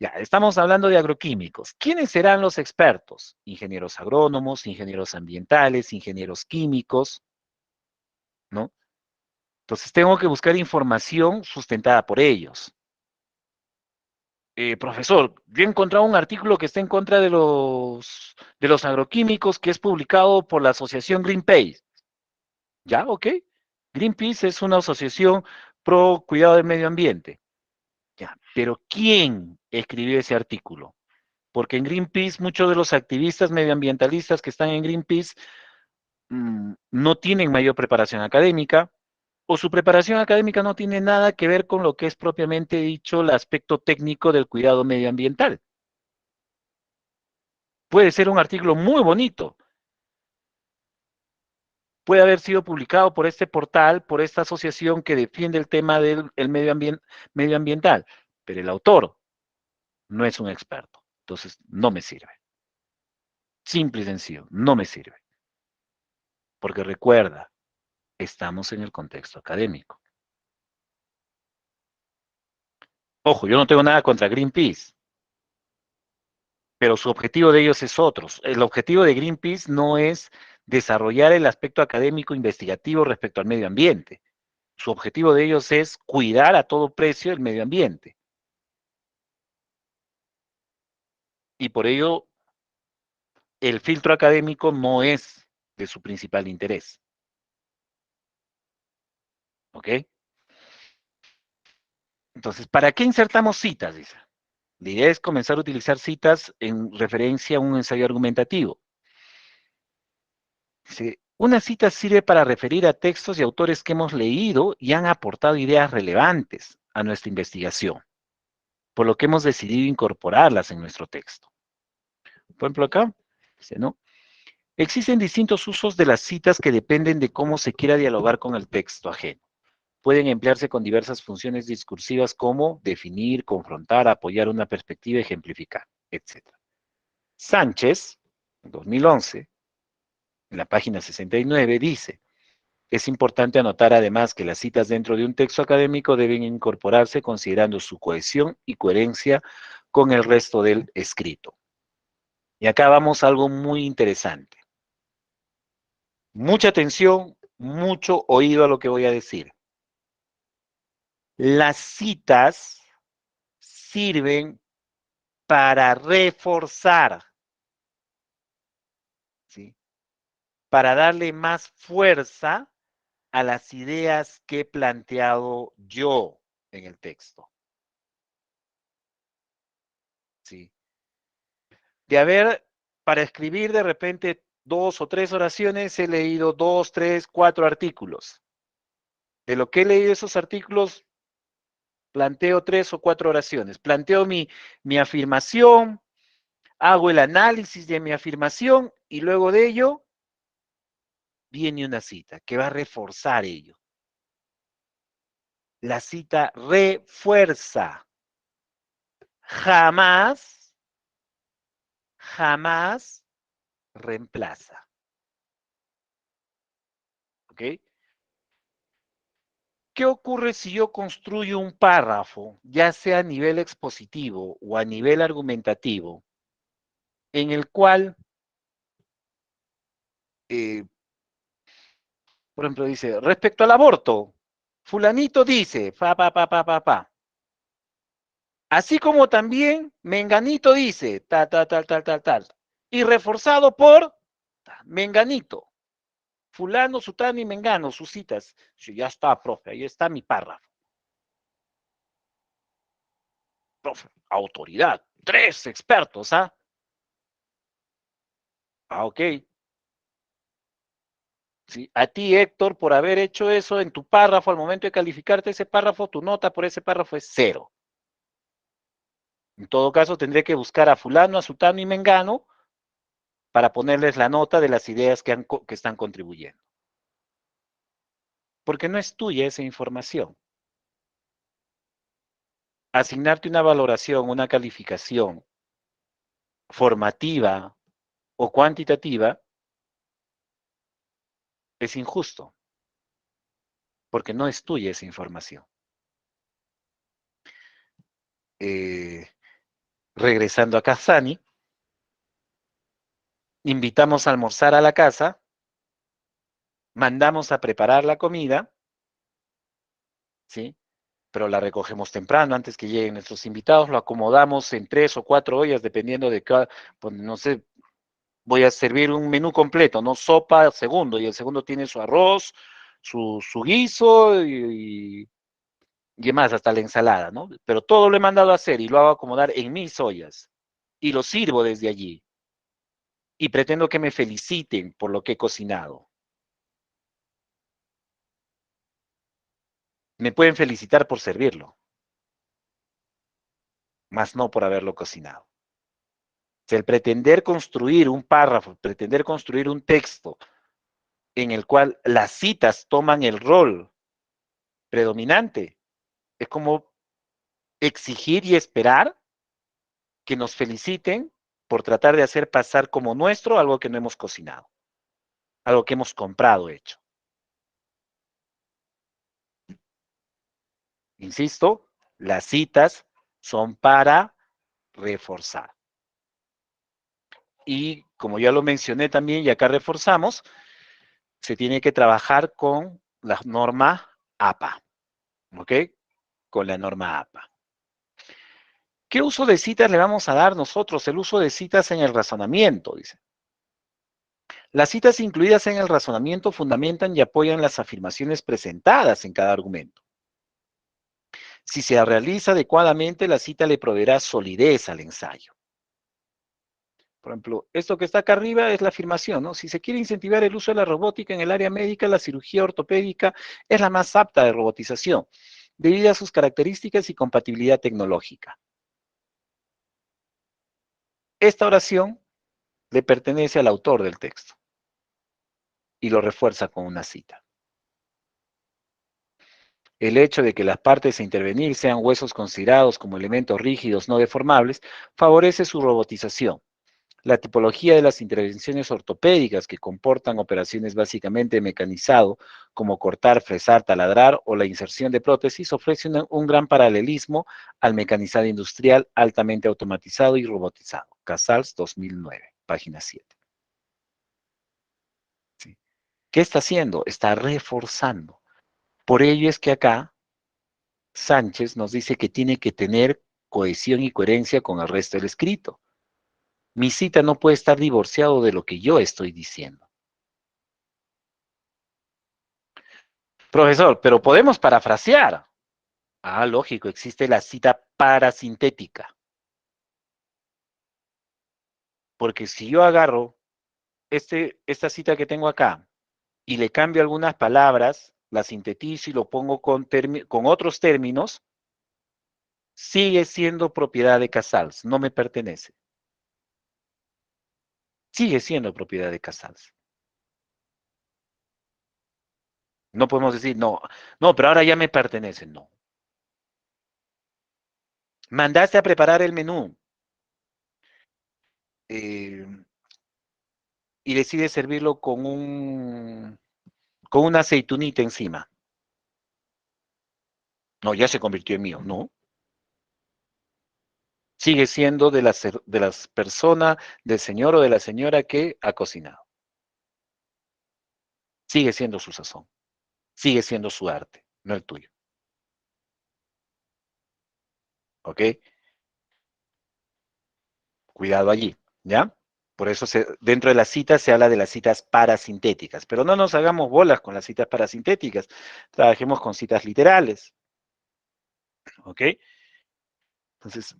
Ya, estamos hablando de agroquímicos. ¿Quiénes serán los expertos? Ingenieros agrónomos, ingenieros ambientales, ingenieros químicos, ¿no? Entonces tengo que buscar información sustentada por ellos. Profesor, yo he encontrado un artículo que está en contra de los agroquímicos que es publicado por la asociación Greenpeace. ¿Ya? ¿Ok? Greenpeace es una asociación pro cuidado del medio ambiente. Ya, pero ¿quién escribió ese artículo? Porque en Greenpeace muchos de los activistas medioambientalistas que están en Greenpeace no tienen mayor preparación académica, o su preparación académica no tiene nada que ver con lo que es propiamente dicho el aspecto técnico del cuidado medioambiental. Puede ser un artículo muy bonito, puede haber sido publicado por este portal, por esta asociación que defiende el tema del medioambiental, pero el autor no es un experto, entonces no me sirve. Simple y sencillo, no me sirve. Porque recuerda, estamos en el contexto académico. Ojo, yo no tengo nada contra Greenpeace, pero su objetivo de ellos es otro. El objetivo de Greenpeace no es desarrollar el aspecto académico investigativo respecto al medio ambiente. Su objetivo de ellos es cuidar a todo precio el medio ambiente. Y por ello, el filtro académico no es de su principal interés. ¿Ok? Entonces, ¿para qué insertamos citas? Dice. La idea es comenzar a utilizar citas en referencia a un ensayo argumentativo. Dice, una cita sirve para referir a textos y autores que hemos leído y han aportado ideas relevantes a nuestra investigación, por lo que hemos decidido incorporarlas en nuestro texto. Por ejemplo, acá, dice, ¿no? Existen distintos usos de las citas que dependen de cómo se quiera dialogar con el texto ajeno. pueden emplearse con diversas funciones discursivas como definir, confrontar, apoyar una perspectiva, ejemplificar, etc. Sánchez, en 2011, en la página 69, dice: es importante anotar además que las citas dentro de un texto académico deben incorporarse considerando su cohesión y coherencia con el resto del escrito. Y acá vamos a algo muy interesante. Mucha atención, mucho oído a lo que voy a decir. Las citas sirven para reforzar, ¿sí? Para darle más fuerza a las ideas que he planteado yo en el texto. ¿Sí? Para escribir de repente 2 o 3 oraciones, he leído 2, 3, 4 artículos. De lo que he leído esos artículos, planteo 3 o 4 oraciones. Planteo mi afirmación, hago el análisis de mi afirmación y luego de ello viene una cita que va a reforzar ello. La cita refuerza. Jamás, jamás reemplaza. ¿Ok? ¿Qué ocurre si yo construyo un párrafo, ya sea a nivel expositivo o a nivel argumentativo, en el cual, por ejemplo, dice, respecto al aborto, fulanito dice, pa. Así como también menganito dice, tal. Y reforzado por menganito. Fulano, sutano y mengano, sus citas. Sí, ya está, profe, ahí está mi párrafo. Profe, autoridad, 3 expertos, ¿ah? Ah, ok. Sí, a ti, Héctor, por haber hecho eso en tu párrafo, al momento de calificarte ese párrafo, tu nota por ese párrafo es 0. En todo caso, tendré que buscar a fulano, a sutano y mengano para ponerles la nota de las ideas que están contribuyendo. Porque no es tuya esa información. Asignarte una valoración, una calificación formativa o cuantitativa es injusto, porque no es tuya esa información. Regresando a Kazani, invitamos a almorzar a la casa, mandamos a preparar la comida, ¿sí? Pero la recogemos temprano, antes que lleguen nuestros invitados, lo acomodamos en 3 o 4 ollas, dependiendo de cada, pues, no sé, voy a servir un menú completo, no sopa, segundo, y el segundo tiene su arroz, su guiso y más, hasta la ensalada, ¿no? Pero todo lo he mandado a hacer y lo hago acomodar en mis ollas y lo sirvo desde allí. Y pretendo que me feliciten por lo que he cocinado. Me pueden felicitar por servirlo, más no por haberlo cocinado. O sea, el pretender construir un párrafo, pretender construir un texto en el cual las citas toman el rol predominante, es como exigir y esperar que nos feliciten por tratar de hacer pasar como nuestro algo que no hemos cocinado, algo que hemos comprado hecho. Insisto, las citas son para reforzar. Y como ya lo mencioné también, y acá reforzamos, se tiene que trabajar con la norma APA, ¿ok? Con la norma APA. ¿Qué uso de citas le vamos a dar nosotros? El uso de citas en el razonamiento, dice. Las citas incluidas en el razonamiento fundamentan y apoyan las afirmaciones presentadas en cada argumento. Si se realiza adecuadamente, la cita le proveerá solidez al ensayo. Por ejemplo, esto que está acá arriba es la afirmación, ¿no? Si se quiere incentivar el uso de la robótica en el área médica, la cirugía ortopédica es la más apta de robotización, debido a sus características y compatibilidad tecnológica. Esta oración le pertenece al autor del texto y lo refuerza con una cita. El hecho de que las partes a intervenir sean huesos considerados como elementos rígidos no deformables favorece su robotización. La tipología de las intervenciones ortopédicas que comportan operaciones básicamente de mecanizado, como cortar, fresar, taladrar o la inserción de prótesis, ofrece un gran paralelismo al mecanizado industrial altamente automatizado y robotizado. Casals 2009, página 7. ¿Sí? ¿Qué está haciendo? Está reforzando. Por ello es que acá Sánchez nos dice que tiene que tener cohesión y coherencia con el resto del escrito. Mi cita no puede estar divorciado de lo que yo estoy diciendo. Profesor, pero podemos parafrasear. Ah, lógico, existe la cita parasintética. Porque si yo agarro esta cita que tengo acá y le cambio algunas palabras, la sintetizo y lo pongo con otros términos, sigue siendo propiedad de Casals, no me pertenece. Sigue siendo propiedad de Casals. No podemos decir, no, no, pero ahora ya me pertenece. No. Mandaste a preparar el menú eh, y decides servirlo con una aceitunita encima. No, ya se convirtió en mío. No. Sigue siendo de las personas, del señor o de la señora que ha cocinado. Sigue siendo su sazón. Sigue siendo su arte, no el tuyo. ¿Ok? Cuidado allí, ¿ya? Por eso dentro de las citas se habla de las citas parasintéticas, pero no nos hagamos bolas con las citas parasintéticas, trabajemos con citas literales, ¿ok? Entonces,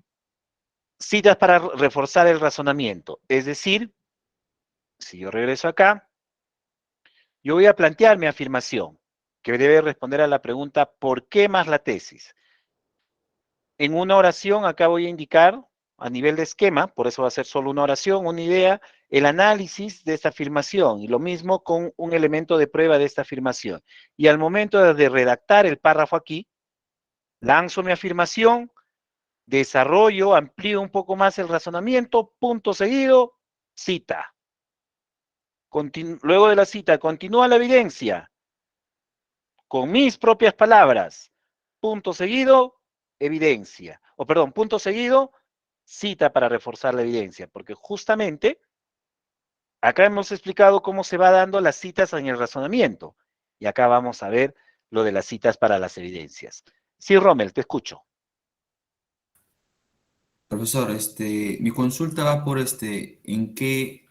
citas para reforzar el razonamiento, es decir, si yo regreso acá, yo voy a plantear mi afirmación, que debe responder a la pregunta, ¿por qué más la tesis? En una oración, acá voy a indicar a nivel de esquema, por eso va a ser solo una oración, una idea, el análisis de esta afirmación, y lo mismo con un elemento de prueba de esta afirmación. Y al momento de redactar el párrafo aquí, lanzo mi afirmación, desarrollo, amplío un poco más el razonamiento, punto seguido, cita. Luego de la cita, continúa la evidencia, con mis propias palabras, punto seguido, evidencia. O perdón, punto seguido, cita para reforzar la evidencia, porque justamente acá hemos explicado cómo se va dando las citas en el razonamiento, y acá vamos a ver lo de las citas para las evidencias. Sí, Rommel, te escucho.
Profesor, mi consulta va por en qué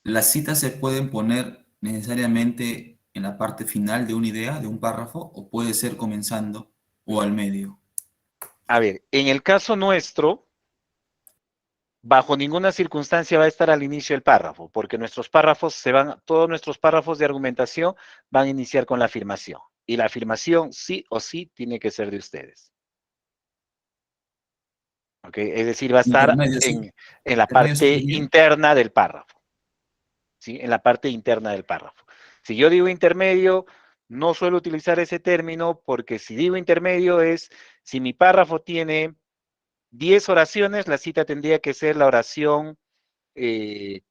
las citas se pueden poner necesariamente en la parte final de una idea, de un párrafo, o puede ser comenzando o al medio.
A ver, en el caso nuestro, bajo ninguna circunstancia va a estar al inicio del párrafo, porque todos nuestros párrafos de argumentación van a iniciar con la afirmación. Y la afirmación sí o sí tiene que ser de ustedes. ¿Ok? Es decir, va a estar
Intermedio, sí.
en la
Intermedio sí
parte
sería.
interna del párrafo. ¿Sí? En la parte interna del párrafo. Si yo digo intermedio, no suelo utilizar ese término porque si digo intermedio es, si mi párrafo tiene 10 oraciones, la cita tendría que ser la oración 5.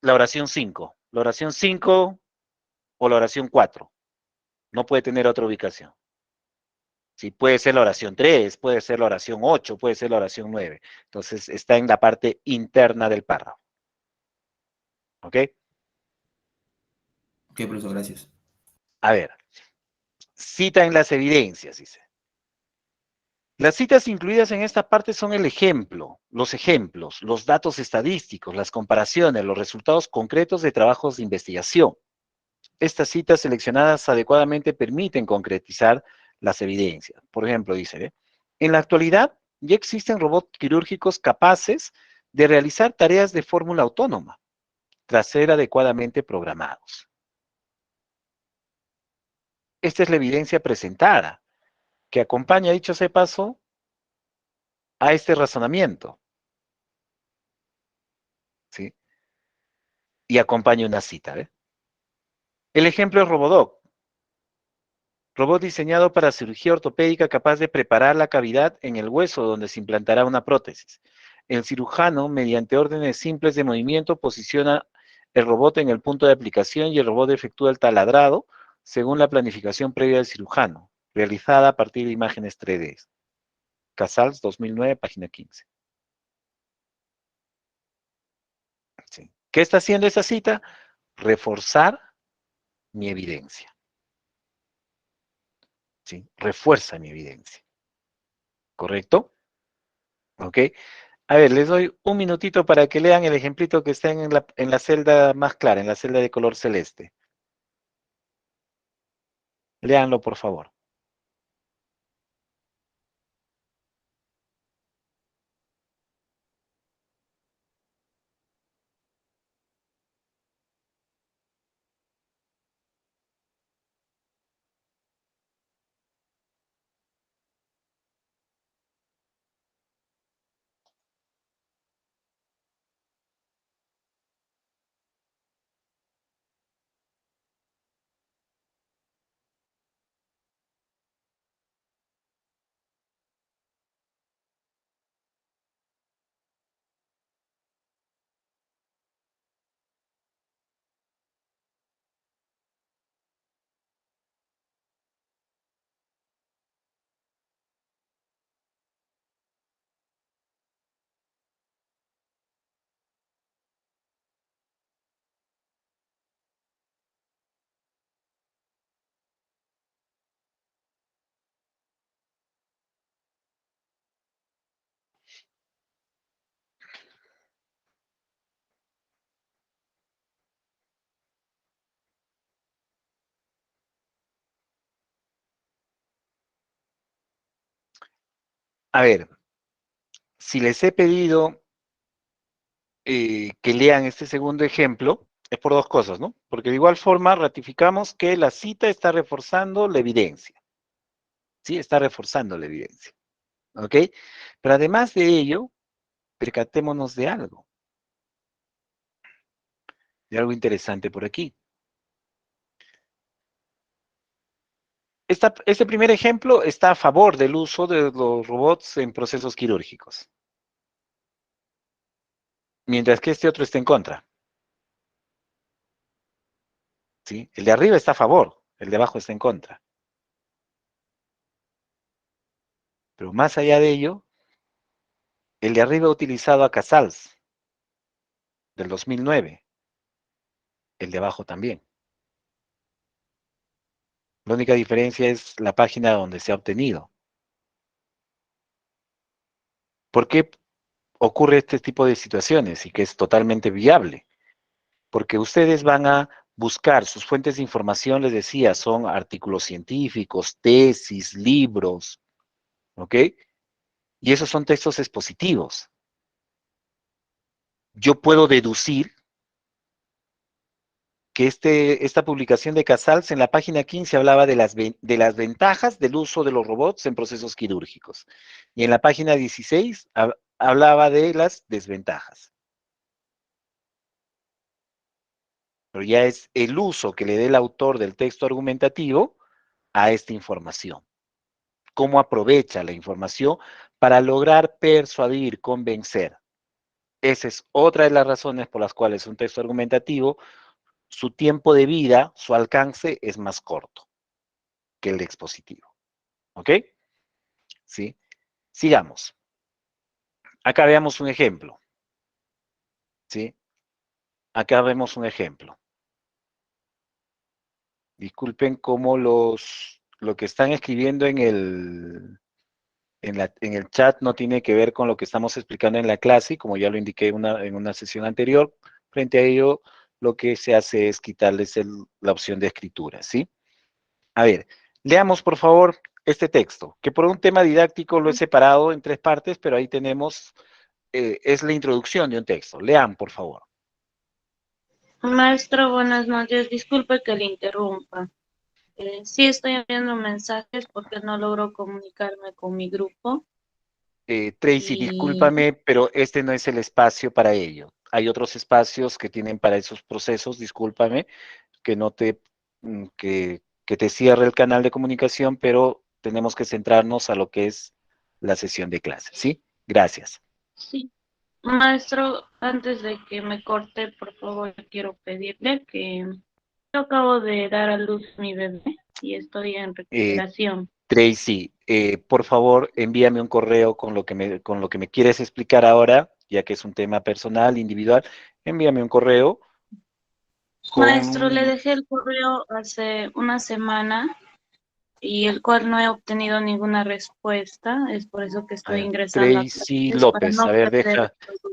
La oración 5 o la oración 4. No puede tener otra ubicación. Sí, puede ser la oración 3, puede ser la oración 8, puede ser la oración 9. Entonces, está en la parte interna del párrafo. ¿Ok?
Ok, profesor, gracias.
A ver, cita en las evidencias, dice. Las citas incluidas en esta parte son el ejemplo, los ejemplos, los datos estadísticos, las comparaciones, los resultados concretos de trabajos de investigación. Estas citas seleccionadas adecuadamente permiten concretizar las evidencias. Por ejemplo, dice, en la actualidad ya existen robots quirúrgicos capaces de realizar tareas de fórmula autónoma, tras ser adecuadamente programados. Esta es la evidencia presentada, que acompaña, dicho sea de paso, a este razonamiento, ¿sí? Y acompaña una cita, El ejemplo es Robodoc. Robot diseñado para cirugía ortopédica capaz de preparar la cavidad en el hueso donde se implantará una prótesis. El cirujano, mediante órdenes simples de movimiento, posiciona el robot en el punto de aplicación y el robot efectúa el taladrado según la planificación previa del cirujano, realizada a partir de imágenes 3D. Casals, 2009, página 15. Sí. ¿Qué está haciendo esa cita? Reforzar mi evidencia. ¿Sí? Refuerza mi evidencia. ¿Correcto? ¿Ok? A ver, les doy un minutito para que lean el ejemplito que está en la celda más clara, en la celda de color celeste. Léanlo, por favor. A ver, si les he pedido que lean este segundo ejemplo, es por dos cosas, ¿no? Porque de igual forma ratificamos que la cita está reforzando la evidencia. Sí, está reforzando la evidencia. ¿Ok? Pero además de ello, percatémonos de algo interesante por aquí. Este primer ejemplo está a favor del uso de los robots en procesos quirúrgicos, mientras que este otro está en contra. ¿Sí? El de arriba está a favor, el de abajo está en contra. Pero más allá de ello, el de arriba ha utilizado a Casals, del 2009, el de abajo también. La única diferencia es la página donde se ha obtenido. ¿Por qué ocurre este tipo de situaciones y que es totalmente viable? Porque ustedes van a buscar sus fuentes de información, les decía, son artículos científicos, tesis, libros, ¿ok? Y esos son textos expositivos. Yo puedo deducir que esta publicación de Casals en la página 15 hablaba de las ventajas del uso de los robots en procesos quirúrgicos. Y en la página 16 hablaba de las desventajas. Pero ya es el uso que le dé el autor del texto argumentativo a esta información. Cómo aprovecha la información para lograr persuadir, convencer. Esa es otra de las razones por las cuales un texto argumentativo, su tiempo de vida, su alcance es más corto que el de expositivo. ¿Ok? ¿Sí? Sigamos. Acá veamos un ejemplo. ¿Sí? Acá vemos un ejemplo. Disculpen cómo lo que están escribiendo en el chat no tiene que ver con lo que estamos explicando en la clase, y como ya lo indiqué en una sesión anterior, frente a ello, lo que se hace es quitarles la opción de escritura, ¿sí? A ver, leamos por favor este texto, que por un tema didáctico lo he separado en tres partes, pero ahí tenemos, es la introducción de un texto. Lean, por favor.
Maestro, buenas noches. Disculpe que le interrumpa. Sí estoy enviando mensajes porque no logro comunicarme con mi grupo.
Tracy,
Y
discúlpame, pero este no es el espacio para ello. Hay otros espacios que tienen para esos procesos, discúlpame, que no te, que que te cierre el canal de comunicación, pero tenemos que centrarnos a lo que es la sesión de clase, ¿sí? Gracias.
Sí. Maestro, antes de que me corte, por favor, quiero pedirle que yo acabo de dar a luz a mi bebé y estoy en recuperación.
Tracy, por favor, envíame un correo con lo que me quieres explicar ahora, ya que es un tema personal, individual. Envíame un correo
Maestro, le
con...
dejé el correo hace una semana y el cual no he obtenido ninguna respuesta. Es por eso que
A
estoy
ver,
ingresando a
Tracy
clases para
López.
no
A ver,
perder el producto.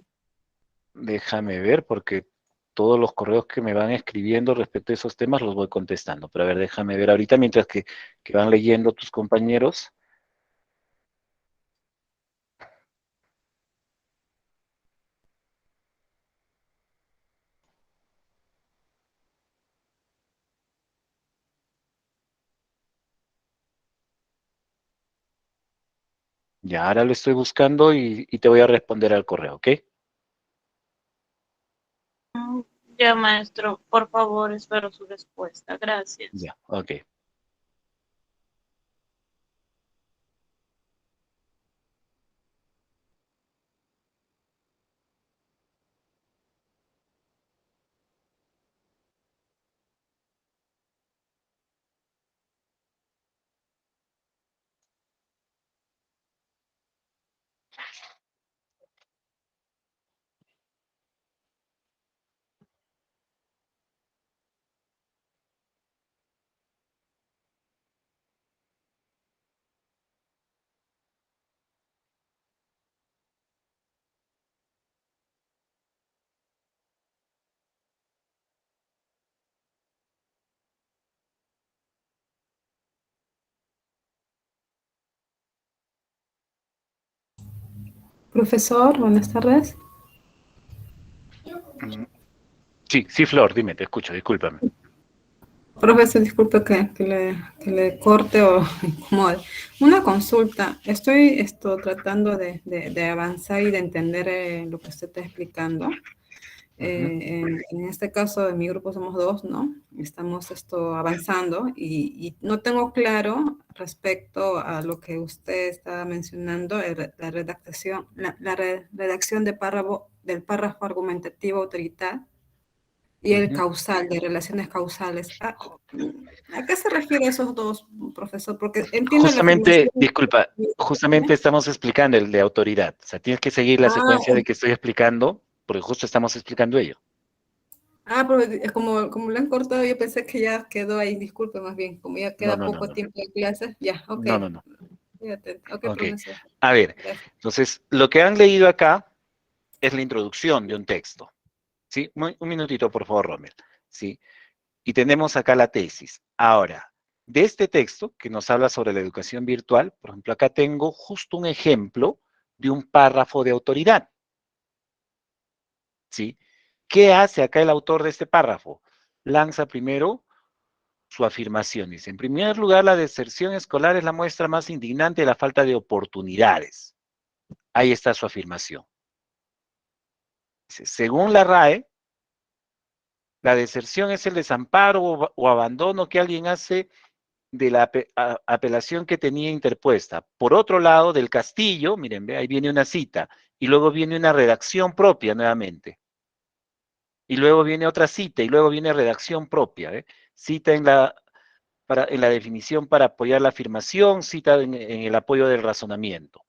déjame ver, porque todos los correos que me van escribiendo respecto a esos temas los voy contestando. Pero a ver, déjame ver ahorita, mientras que van leyendo tus compañeros. Ya, ahora lo estoy buscando y te voy a responder al correo, ¿ok?
Ya, maestro, por favor, espero su respuesta. Gracias.
Ya, ok.
Profesor, buenas tardes.
Mm, sí, sí, Flor, dime, te escucho, discúlpame.
Profesor, disculpe que le corte o incomode. Una consulta. Estoy tratando de avanzar y de entender lo que usted está explicando. En este caso, en mi grupo somos dos, ¿no? Estamos avanzando y no tengo claro respecto a lo que usted estaba mencionando, la redacción del párrafo argumentativo autoridad y el causal, de relaciones causales. ¿A qué se refiere esos dos, profesor? Porque entiendo la afirmación.
Justamente, disculpa, justamente estamos explicando el de autoridad. O sea, tienes que seguir la
Ah,
secuencia de que estoy explicando, porque justo estamos explicando ello.
pero es como lo han cortado, yo pensé que ya quedó ahí, disculpe más bien, como ya
No,
queda
no, no,
poco
no.
tiempo de clases, ya, ok.
No, no, no.
Fíjate. Ok,
Ok.
profesor.
A ver,
Gracias.
entonces, lo que han leído acá es la introducción de un texto. ¿Sí? Un minutito, por favor, Rommel. ¿Sí? Y tenemos acá la tesis. Ahora, de este texto que nos habla sobre la educación virtual, por ejemplo, acá tengo justo un ejemplo de un párrafo de autoridad. ¿Sí? ¿Qué hace acá el autor de este párrafo? Lanza primero su afirmación. Dice, en primer lugar, la deserción escolar es la muestra más indignante de la falta de oportunidades. Ahí está su afirmación. Dice, según la RAE, la deserción es el desamparo o abandono que alguien hace de la apelación que tenía interpuesta. Por otro lado, del castillo, miren, ve, ahí viene una cita, y luego viene una redacción propia nuevamente. Y luego viene otra cita, y luego viene redacción propia. Cita en la definición para apoyar la afirmación, cita en el apoyo del razonamiento.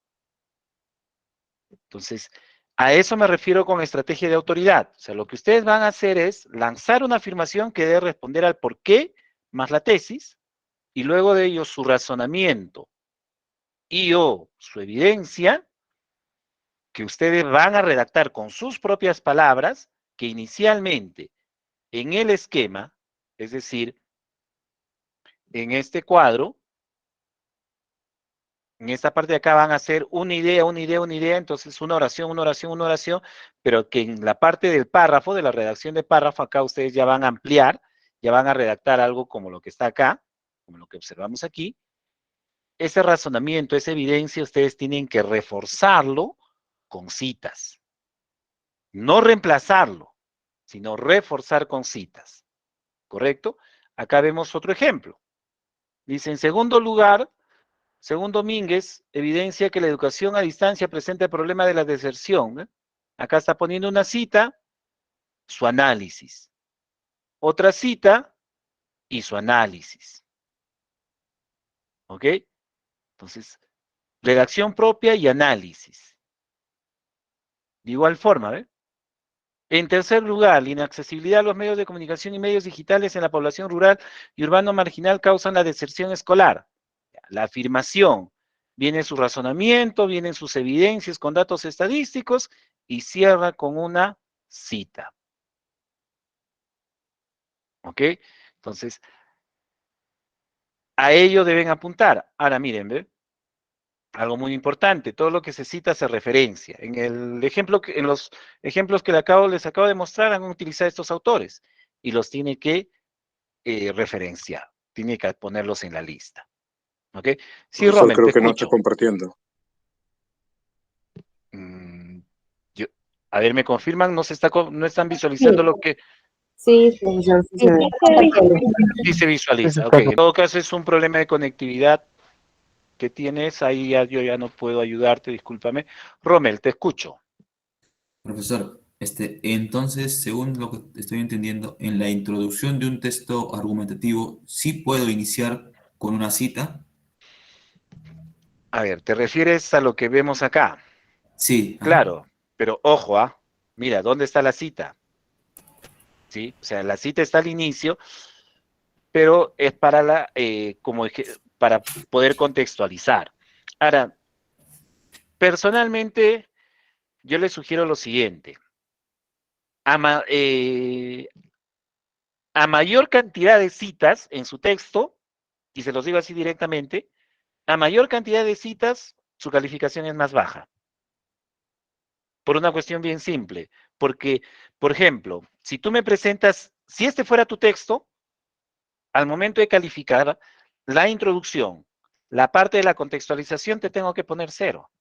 Entonces, a eso me refiero con estrategia de autoridad. O sea, lo que ustedes van a hacer es lanzar una afirmación que debe responder al por qué más la tesis, y luego de ello su razonamiento y o su evidencia, que ustedes van a redactar con sus propias palabras, que inicialmente en el esquema, es decir, en este cuadro, en esta parte de acá van a hacer una idea, una idea, una idea, entonces una oración, una oración, una oración, pero que en la parte del párrafo, de la redacción de párrafo, acá ustedes ya van a ampliar, ya van a redactar algo como lo que está acá, como lo que observamos aquí. Ese razonamiento, esa evidencia, ustedes tienen que reforzarlo con citas. No reemplazarlo, sino reforzar con citas. ¿Correcto? Acá vemos otro ejemplo. Dice, en segundo lugar, según Domínguez, evidencia que la educación a distancia presenta el problema de la deserción. ¿Eh? Acá está poniendo una cita, su análisis. Otra cita y su análisis. ¿Ok? Entonces, redacción propia y análisis. De igual forma, ¿ve? En tercer lugar, la inaccesibilidad a los medios de comunicación y medios digitales en la población rural y urbano marginal causan la deserción escolar. La afirmación, viene su razonamiento, vienen sus evidencias con datos estadísticos y cierra con una cita. ¿Ok? Entonces, a ello deben apuntar. Ahora miren, ¿ve? Algo muy importante, todo lo que se cita se referencia. En el ejemplo, en los ejemplos que les acabo de mostrar, han utilizado estos autores y los tiene que referenciar, tiene que ponerlos en la lista. ¿Ok? Sí,
Profesor,
Rommel,
creo
te
que no está
escucho.
compartiendo.
Mm, a ver, ¿me confirman? ¿No están visualizando lo que
Sí, profesor, sí se ve.
sí se visualiza? Ok, en todo caso es un problema de conectividad que tienes, ahí yo ya no puedo ayudarte, discúlpame. Rommel, te escucho.
Profesor, entonces, según lo que estoy entendiendo, en la introducción de un texto argumentativo, ¿sí puedo iniciar con una cita?
A ver, ¿te refieres a lo que vemos acá?
Sí, ajá.
Claro, pero ojo, mira, ¿dónde está la cita? ¿Sí? O sea, la cita está al inicio, pero es para para poder contextualizar. Ahora, personalmente, yo le sugiero lo siguiente. A mayor cantidad de citas en su texto, y se los digo así directamente, a mayor cantidad de citas, su calificación es más baja. Por una cuestión bien simple. Porque, por ejemplo, si tú me presentas, si este fuera tu texto, al momento de calificar la introducción, la parte de la contextualización, te tengo que poner 0.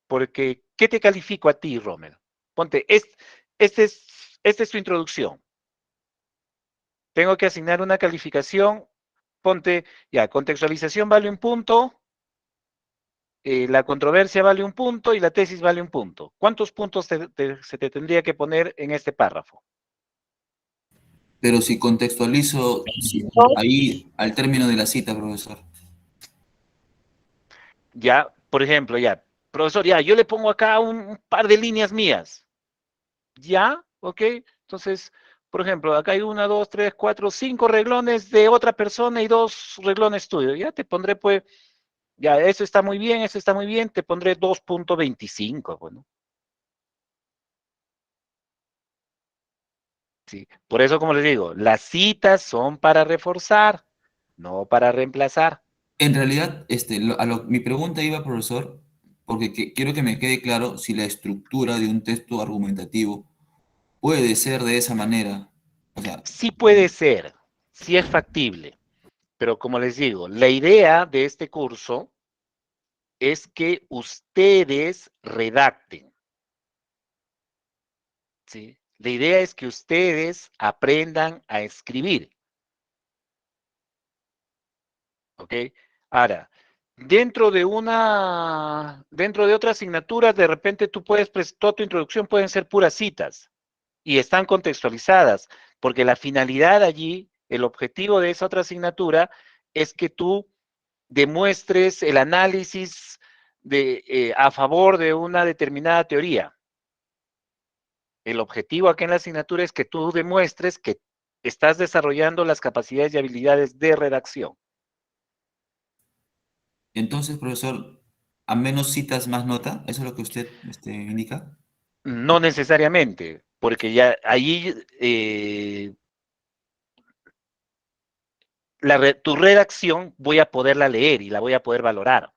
Porque, ¿qué te califico a ti, Rommel? Ponte, esta es tu introducción. Tengo que asignar una calificación, ponte, ya, contextualización vale 1 punto, la controversia vale 1 punto y la tesis vale 1 punto. ¿Cuántos puntos se te tendría que poner en este párrafo?
Pero si contextualizo ahí al término de la cita, profesor.
Ya, por ejemplo, ya, profesor, ya, yo le pongo acá un par de líneas mías. Ya, ok. Entonces, por ejemplo, acá hay 1, 2, 3, 4, 5 reglones de otra persona y 2 reglones tuyos. Ya te pondré, pues, ya, eso está muy bien, te pondré 2.25, bueno. Sí. Por eso, como les digo, las citas son para reforzar, no para reemplazar.
En realidad, mi pregunta iba, profesor, porque quiero que me quede claro si la estructura de un texto argumentativo puede ser de esa manera. O sea,
Sí puede ser, sí es factible, pero como les digo, la idea de este curso es que ustedes redacten, ¿sí? La idea es que ustedes aprendan a escribir, ¿ok? Ahora, dentro de otra asignatura, de repente toda tu introducción pueden ser puras citas y están contextualizadas, porque la finalidad allí, el objetivo de esa otra asignatura es que tú demuestres el análisis a favor de una determinada teoría. El objetivo aquí en la asignatura es que tú demuestres que estás desarrollando las capacidades y habilidades de redacción.
entonces, profesor, a menos citas, más nota, ¿eso es lo que usted indica?
No necesariamente, porque ya allí tu redacción voy a poderla leer y la voy a poder valorar.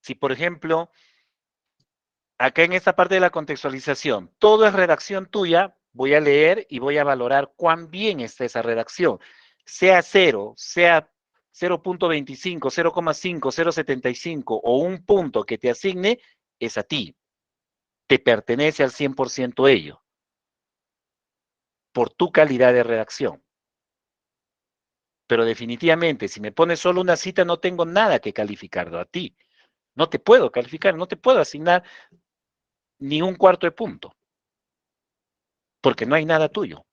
Si, por ejemplo, acá en esta parte de la contextualización, todo es redacción tuya, voy a leer y voy a valorar cuán bien está esa redacción. Sea 0, sea 0.25, 0,5, 0.75 o un punto que te asigne, es a ti. Te pertenece al 100% ello. por tu calidad de redacción. Pero definitivamente, si me pones solo una cita, no tengo nada que calificarlo a ti. No te puedo calificar, no te puedo asignar ni un cuarto de punto, porque no hay nada tuyo.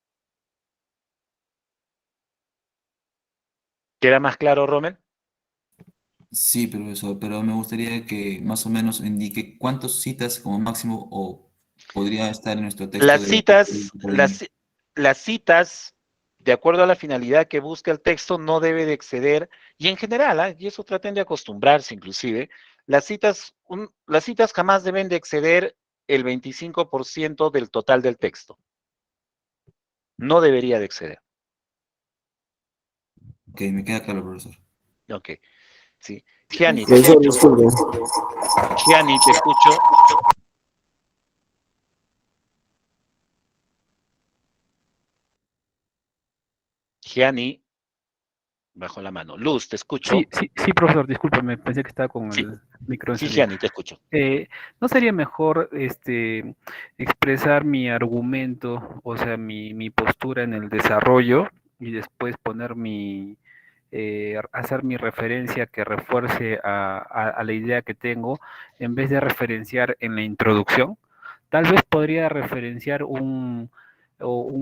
¿Queda más claro, Rommel?
Sí, profesor, pero me gustaría que más o menos indique cuántas citas como máximo o podría estar en nuestro texto
Las
de
citas,
académico.
las citas, de acuerdo a la finalidad que busca el texto, no debe de exceder, y en general, y eso traten de acostumbrarse inclusive, las citas jamás deben de exceder el 25% del total del texto. No debería de exceder.
Ok, me queda claro, profesor.
Ok, sí. Gianni, te
Profesor,
escucho.
disculpe.
Gianni, te escucho. Gianni, bajo la mano. Luz, te escucho.
Sí, profesor, discúlpeme, pensé que estaba con
Sí,
el micro
sí,
encendido.
Gianni, te escucho.
¿No sería mejor expresar mi argumento, o sea, mi postura en el desarrollo y después poner hacer mi referencia que refuerce a la idea que tengo, en vez de referenciar en la introducción? Tal vez podría referenciar un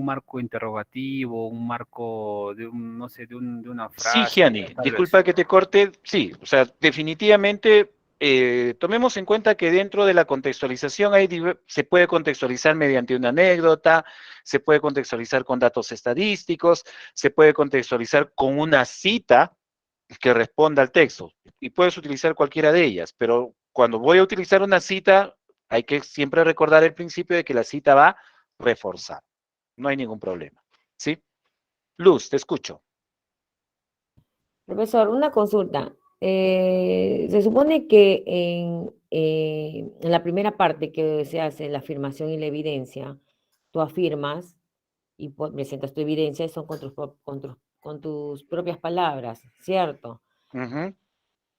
marco interrogativo, un marco no sé, de una
Sí,
frase,
Gianni,
tal vez.
disculpa que te corte. Sí, o sea, definitivamente tomemos en cuenta que dentro de la contextualización se puede contextualizar mediante una anécdota, se puede contextualizar con datos estadísticos, se puede contextualizar con una cita que responda al texto. Y puedes utilizar cualquiera de ellas, pero cuando voy a utilizar una cita, hay que siempre recordar el principio de que la cita va a reforzar. No hay ningún problema. ¿Sí? Luz, te escucho.
Profesor, una consulta. Se supone que en la primera parte que se hace la afirmación y la evidencia, tú afirmas y presentas tu evidencia y son con tus propias palabras, ¿cierto?
Ujú.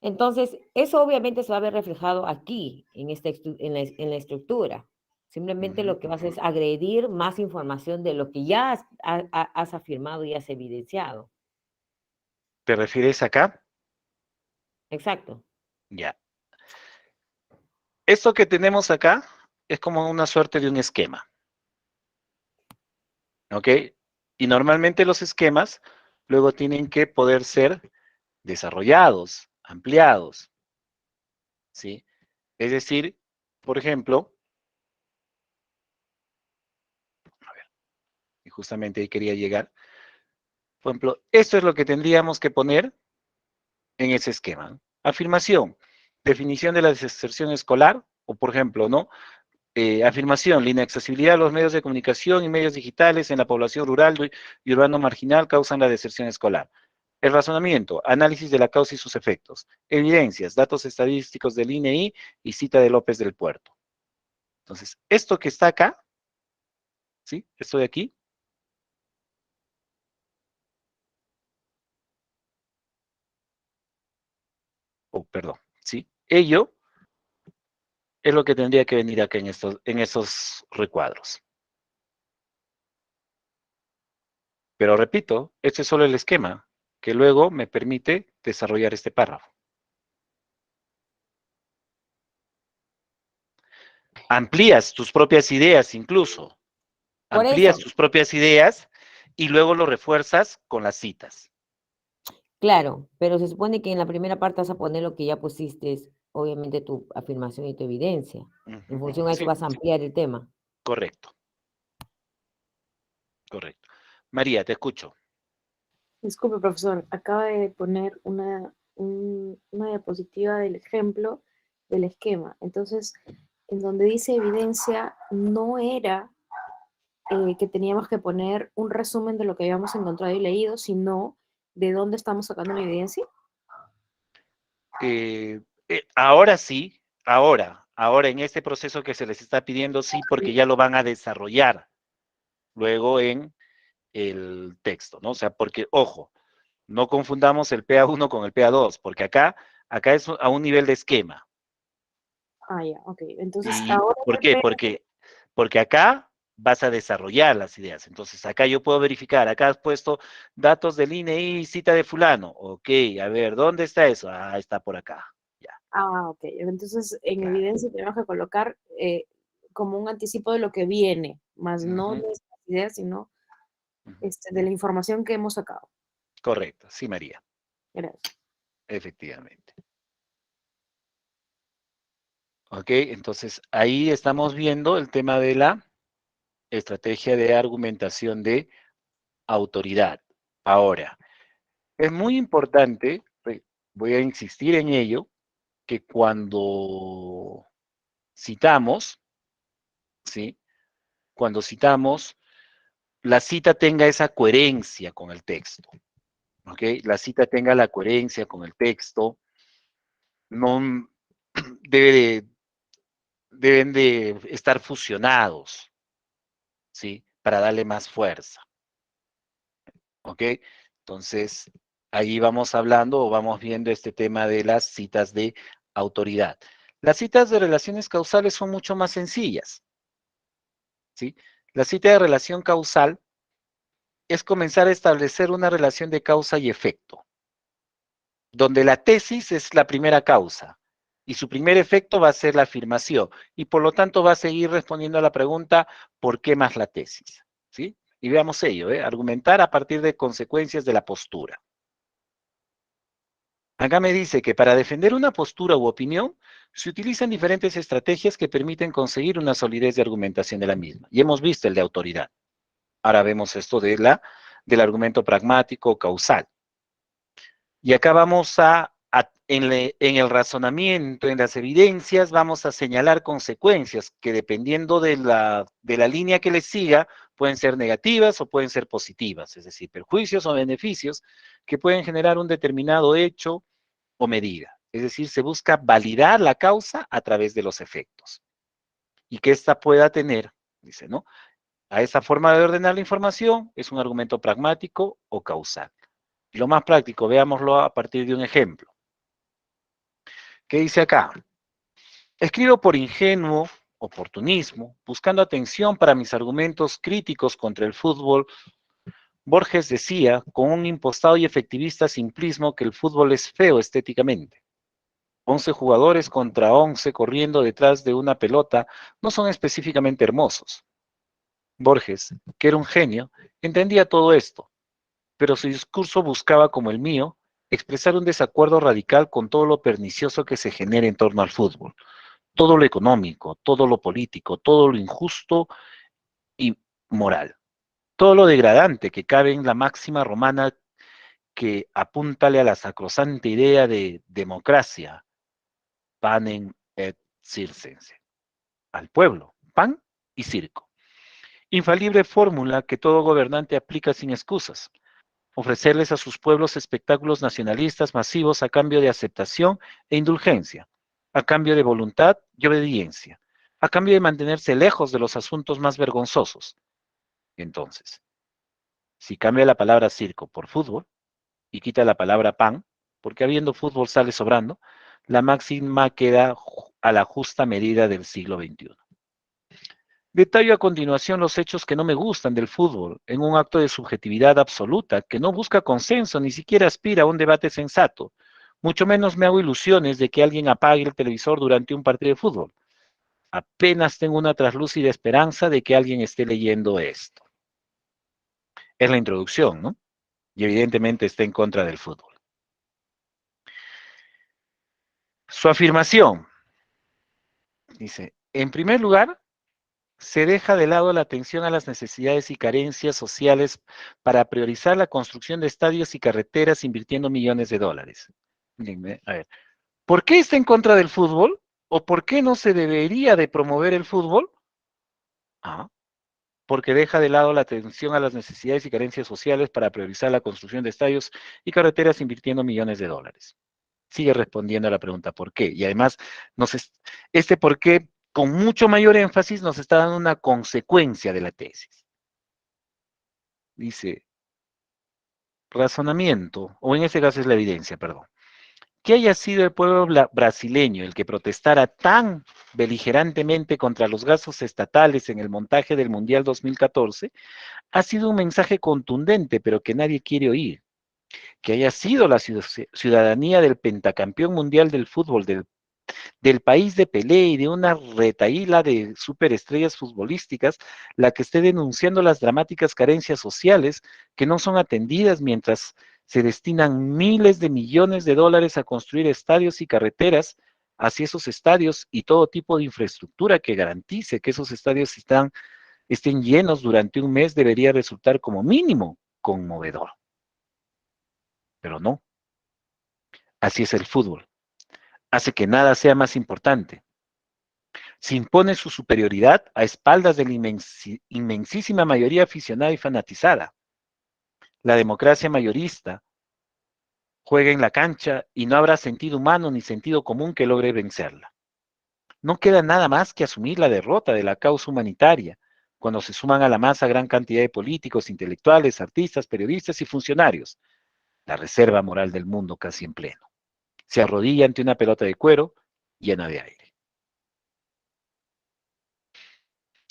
Entonces, eso obviamente se va a ver reflejado aquí, en la estructura. Simplemente lo que vas a es agredir más información de lo que ya has afirmado y has evidenciado.
¿Te refieres acá?
Exacto.
Ya. Esto que tenemos acá es como una suerte de un esquema. ¿Ok? Y normalmente los esquemas luego tienen que poder ser desarrollados, ampliados. ¿Sí? Es decir, por ejemplo, a ver, y justamente ahí quería llegar. Por ejemplo, esto es lo que tendríamos que poner en ese esquema, ¿no? Afirmación, definición de la deserción escolar, o por ejemplo, ¿no? Afirmación, la inaccesibilidad a los medios de comunicación y medios digitales en la población rural y urbano marginal causan la deserción escolar. El razonamiento, análisis de la causa y sus efectos. Evidencias, datos estadísticos del INEI y cita de López del Puerto. Entonces, esto que está acá, ¿sí? Esto de aquí, perdón, ¿sí? Ello es lo que tendría que venir acá en estos recuadros. Pero repito, este es solo el esquema que luego me permite desarrollar este párrafo. Amplías tus propias ideas incluso.
Por
Amplías
eso,
tus propias ideas y luego lo refuerzas con las citas.
claro, pero se supone que en la primera parte vas a poner lo que ya pusiste, obviamente tu afirmación y tu evidencia. En función a eso
Sí,
vas a ampliar el tema.
correcto. Correcto. María, te escucho.
Disculpe, profesor, acaba de poner una diapositiva del ejemplo del esquema. Entonces, en donde dice evidencia, no era que teníamos que poner un resumen de lo que habíamos encontrado y leído, sino de dónde estamos sacando la evidencia.
Ahora sí, ahora en este proceso que se les está pidiendo, sí, porque ya lo van a desarrollar luego en el texto, ¿no? O sea, porque, ojo, no confundamos el PA1 con el PA2, porque acá es a un nivel de esquema.
Ah, ya, ok. Entonces,
¿Y
ahora
por qué? Porque acá vas a desarrollar las ideas. Entonces, acá yo puedo verificar, acá has puesto datos del INE y cita de fulano. Ok, a ver, ¿dónde está eso? Ah, está por acá. Ya,
Ah, ok. Entonces, en
claro.
evidencia tenemos que colocar como un anticipo de lo que viene, más no de
Ujú,
estas ideas, sino
ujú.
de la información que hemos sacado.
Correcto, sí, María,
Gracias.
efectivamente. Ok, entonces ahí estamos viendo el tema de la estrategia de argumentación de autoridad. Ahora, es muy importante, voy a insistir en ello, que cuando citamos, ¿sí? Cuando citamos, la cita tenga esa coherencia con el texto, ¿ok? La cita tenga la coherencia con el texto, no debe de, deben de estar fusionados, ¿sí? Para darle más fuerza, ¿ok? Entonces, ahí vamos hablando o vamos viendo este tema de las citas de autoridad. Las citas de relaciones causales son mucho más sencillas, ¿sí? La cita de relación causal es comenzar a establecer una relación de causa y efecto, donde la tesis es la primera causa y su primer efecto va a ser la afirmación y por lo tanto va a seguir respondiendo a la pregunta ¿por qué más la tesis? ¿Sí? Y veamos ello, argumentar a partir de consecuencias de la postura. Acá me dice que para defender una postura u opinión se utilizan diferentes estrategias que permiten conseguir una solidez de argumentación de la misma. Y hemos visto el de autoridad. Ahora vemos esto del argumento pragmático causal. Y acá vamos en el razonamiento, en las evidencias, vamos a señalar consecuencias que dependiendo de la línea que les siga, pueden ser negativas o pueden ser positivas, es decir, perjuicios o beneficios que pueden generar un determinado hecho o medida. Es decir, se busca validar la causa a través de los efectos. Y que ésta pueda tener, dice, ¿no? A esa forma de ordenar la información es un argumento pragmático o causal. Y lo más práctico, veámoslo a partir de un ejemplo. ¿Qué dice acá? Escribo por ingenuo, oportunismo, buscando atención para mis argumentos críticos contra el fútbol. Borges decía, con un impostado y efectivista simplismo, que el fútbol es feo estéticamente. 11 jugadores contra 11 corriendo detrás de una pelota no son específicamente hermosos. Borges, que era un genio, entendía todo esto, pero su discurso buscaba, como el mío, expresar un desacuerdo radical con todo lo pernicioso que se genera en torno al fútbol, todo lo económico, todo lo político, todo lo injusto y moral, todo lo degradante que cabe en la máxima romana que apúntale a la sacrosanta idea de democracia, panem et circense, al pueblo, pan y circo. Infalible fórmula que todo gobernante aplica sin excusas. Ofrecerles a sus pueblos espectáculos nacionalistas masivos a cambio de aceptación e indulgencia, a cambio de voluntad y obediencia, a cambio de mantenerse lejos de los asuntos más vergonzosos. Entonces, si cambia la palabra circo por fútbol y quita la palabra pan, porque habiendo fútbol sale sobrando, la máxima queda a la justa medida del siglo XXI. Detallo a continuación los hechos que no me gustan del fútbol, en un acto de subjetividad absoluta, que no busca consenso, ni siquiera aspira a un debate sensato. Mucho menos me hago ilusiones de que alguien apague el televisor durante un partido de fútbol. Apenas tengo una traslúcida esperanza de que alguien esté leyendo esto. Es la introducción, ¿no? Y evidentemente está en contra del fútbol. Su afirmación dice, en primer lugar, se deja de lado la atención a las necesidades y carencias sociales para priorizar la construcción de estadios y carreteras invirtiendo millones de dólares. Dime, a ver, ¿por qué está en contra del fútbol? ¿O por qué no se debería de promover el fútbol? Ah, porque deja de lado la atención a las necesidades y carencias sociales para priorizar la construcción de estadios y carreteras invirtiendo millones de dólares. Sigue respondiendo a la pregunta ¿por qué? Y además, este por qué, con mucho mayor énfasis, nos está dando una consecuencia de la tesis. Dice, razonamiento, o en este caso es la evidencia, perdón. que haya sido el pueblo brasileño el que protestara tan beligerantemente contra los gastos estatales en el montaje del Mundial 2014, ha sido un mensaje contundente, pero que nadie quiere oír. Que haya sido la ciudadanía del pentacampeón mundial del fútbol, del país de Pelé y de una retahíla de superestrellas futbolísticas, la que esté denunciando las dramáticas carencias sociales que no son atendidas mientras se destinan miles de millones de dólares a construir estadios y carreteras hacia esos estadios y todo tipo de infraestructura que garantice que esos estadios estén llenos durante un mes debería resultar como mínimo conmovedor. Pero no, así es el fútbol. Hace que nada sea más importante. Se impone su superioridad a espaldas de la inmensísima mayoría aficionada y fanatizada. La democracia mayorista juega en la cancha y no habrá sentido humano ni sentido común que logre vencerla. No queda nada más que asumir la derrota de la causa humanitaria, cuando se suman a la masa gran cantidad de políticos, intelectuales, artistas, periodistas y funcionarios, la reserva moral del mundo casi en pleno. Se arrodilla ante una pelota de cuero llena de aire.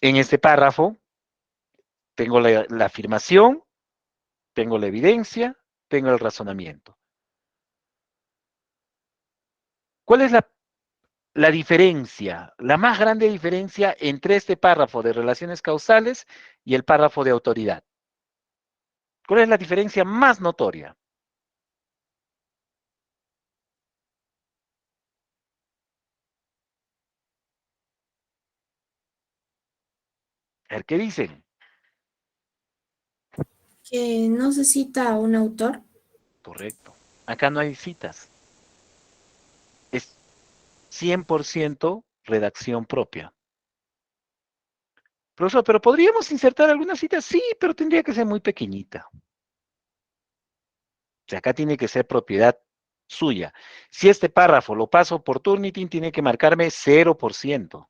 En este párrafo tengo la afirmación, tengo la evidencia, tengo el razonamiento. ¿Cuál es la diferencia, la más grande diferencia entre este párrafo de relaciones causales y el párrafo de autoridad? ¿Cuál es la diferencia más notoria? A ver, ¿qué dicen?
Que no se cita a un autor.
Correcto. Acá no hay citas. Es 100% redacción propia. Profesor, ¿pero podríamos insertar alguna cita? Sí, pero tendría que ser muy pequeñita. O sea, acá tiene que ser propiedad suya. Si este párrafo lo paso por Turnitin, tiene que marcarme 0%.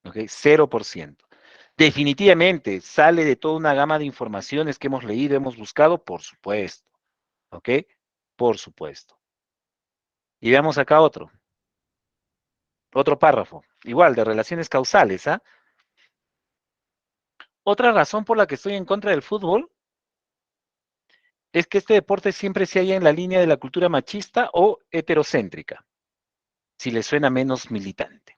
¿Ok? 0%. Definitivamente, sale de toda una gama de informaciones que hemos leído, hemos buscado, por supuesto. ¿Ok? Por supuesto. Y veamos acá otro. Otro párrafo. Igual, de relaciones causales, ¿ah? Otra razón por la que estoy en contra del fútbol es que este deporte siempre se halla en la línea de la cultura machista o heterocéntrica, si le suena menos militante.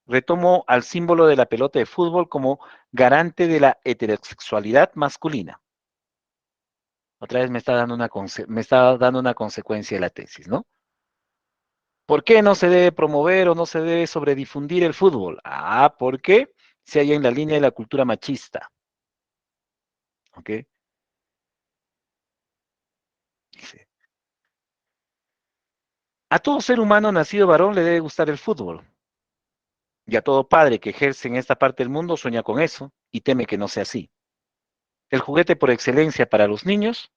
Retomo al símbolo de la pelota de fútbol como garante de la heterosexualidad masculina. Otra vez me está dando una consecuencia de la tesis, ¿no? ¿Por qué no se debe promover o no se debe sobredifundir el fútbol? Ah, porque se halla en la línea de la cultura machista. ¿Ok? Dice, a todo ser humano nacido varón le debe gustar el fútbol. Y a todo padre que ejerce en esta parte del mundo sueña con eso y teme que no sea así. El juguete por excelencia para los niños,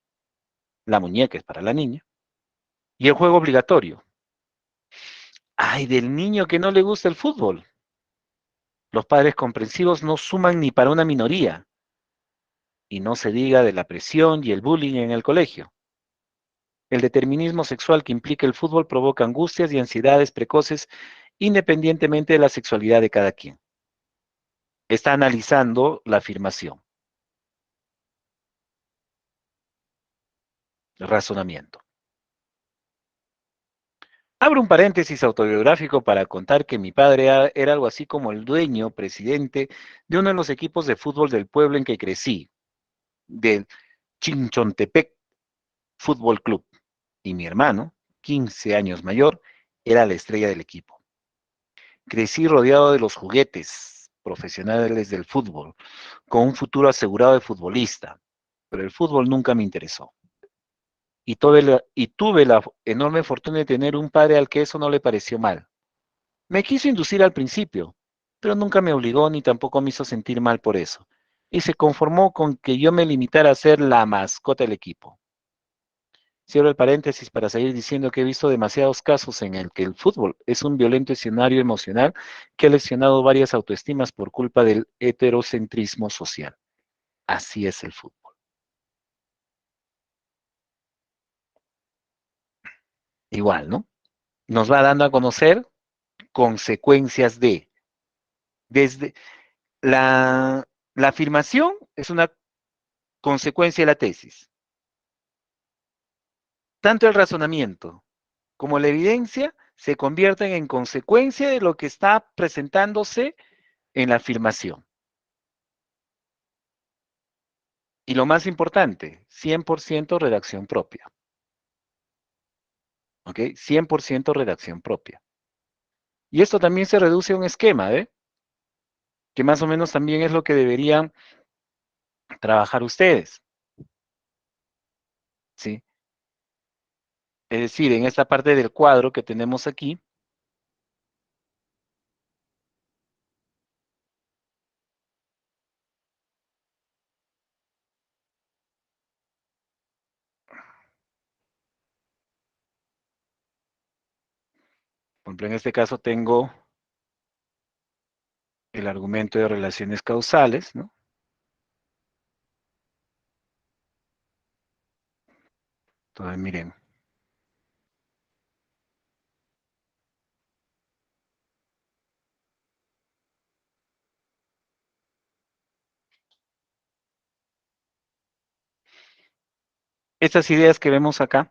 la muñeca es para la niña, y el juego obligatorio. Ay, del niño que no le gusta el fútbol. Los padres comprensivos no suman ni para una minoría. Y no se diga de la presión y el bullying en el colegio. El determinismo sexual que implica el fútbol provoca angustias y ansiedades precoces independientemente de la sexualidad de cada quien. Está analizando la afirmación. Razonamiento. Abro un paréntesis autobiográfico para contar que mi padre era algo así como el dueño, presidente de uno de los equipos de fútbol del pueblo en que crecí, del Chinchontepec Fútbol Club. Y mi hermano, 15 años mayor, era la estrella del equipo. Crecí rodeado de los juguetes profesionales del fútbol, con un futuro asegurado de futbolista, pero el fútbol nunca me interesó. Y tuve la enorme fortuna de tener un padre al que eso no le pareció mal. Me quiso inducir al principio, pero nunca me obligó ni tampoco me hizo sentir mal por eso. Y se conformó con que yo me limitara a ser la mascota del equipo. Cierro el paréntesis para seguir diciendo que he visto demasiados casos en el que el fútbol es un violento escenario emocional que ha lesionado varias autoestimas por culpa del heterocentrismo social. Así es el fútbol. Igual, ¿no? Nos va dando a conocer consecuencias desde la afirmación es una consecuencia de la tesis. Tanto el razonamiento como la evidencia se convierten en consecuencia de lo que está presentándose en la afirmación. Y lo más importante, 100% redacción propia. ¿Ok? 100% redacción propia. Y esto también se reduce a un esquema, ¿eh? Que más o menos también es lo que deberían trabajar ustedes. ¿Sí? Es decir, en esta parte del cuadro que tenemos aquí, por ejemplo, en este caso tengo el argumento de relaciones causales, ¿no? Entonces, miren. Estas ideas que vemos acá,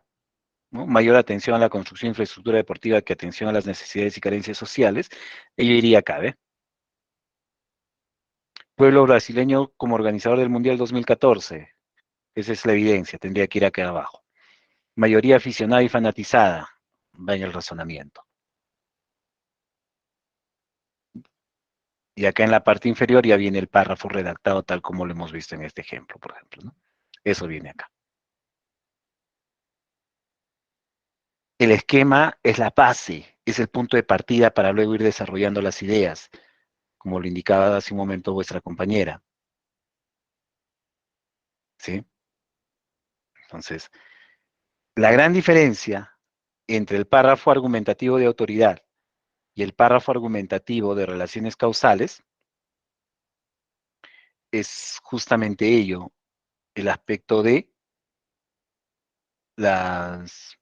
¿no? Mayor atención a la construcción de infraestructura deportiva que atención a las necesidades y carencias sociales, yo iría acá, ¿ve? Pueblo brasileño como organizador del Mundial 2014. Esa es la evidencia, tendría que ir acá abajo. Mayoría aficionada y fanatizada, va en el razonamiento. Y acá en la parte inferior ya viene el párrafo redactado tal como lo hemos visto en este ejemplo, por ejemplo, ¿no? Eso viene acá. El esquema es la base, es el punto de partida para luego ir desarrollando las ideas, como lo indicaba hace un momento vuestra compañera. ¿Sí? Entonces, la gran diferencia entre el párrafo argumentativo de autoridad y el párrafo argumentativo de relaciones causales es justamente ello, el aspecto de las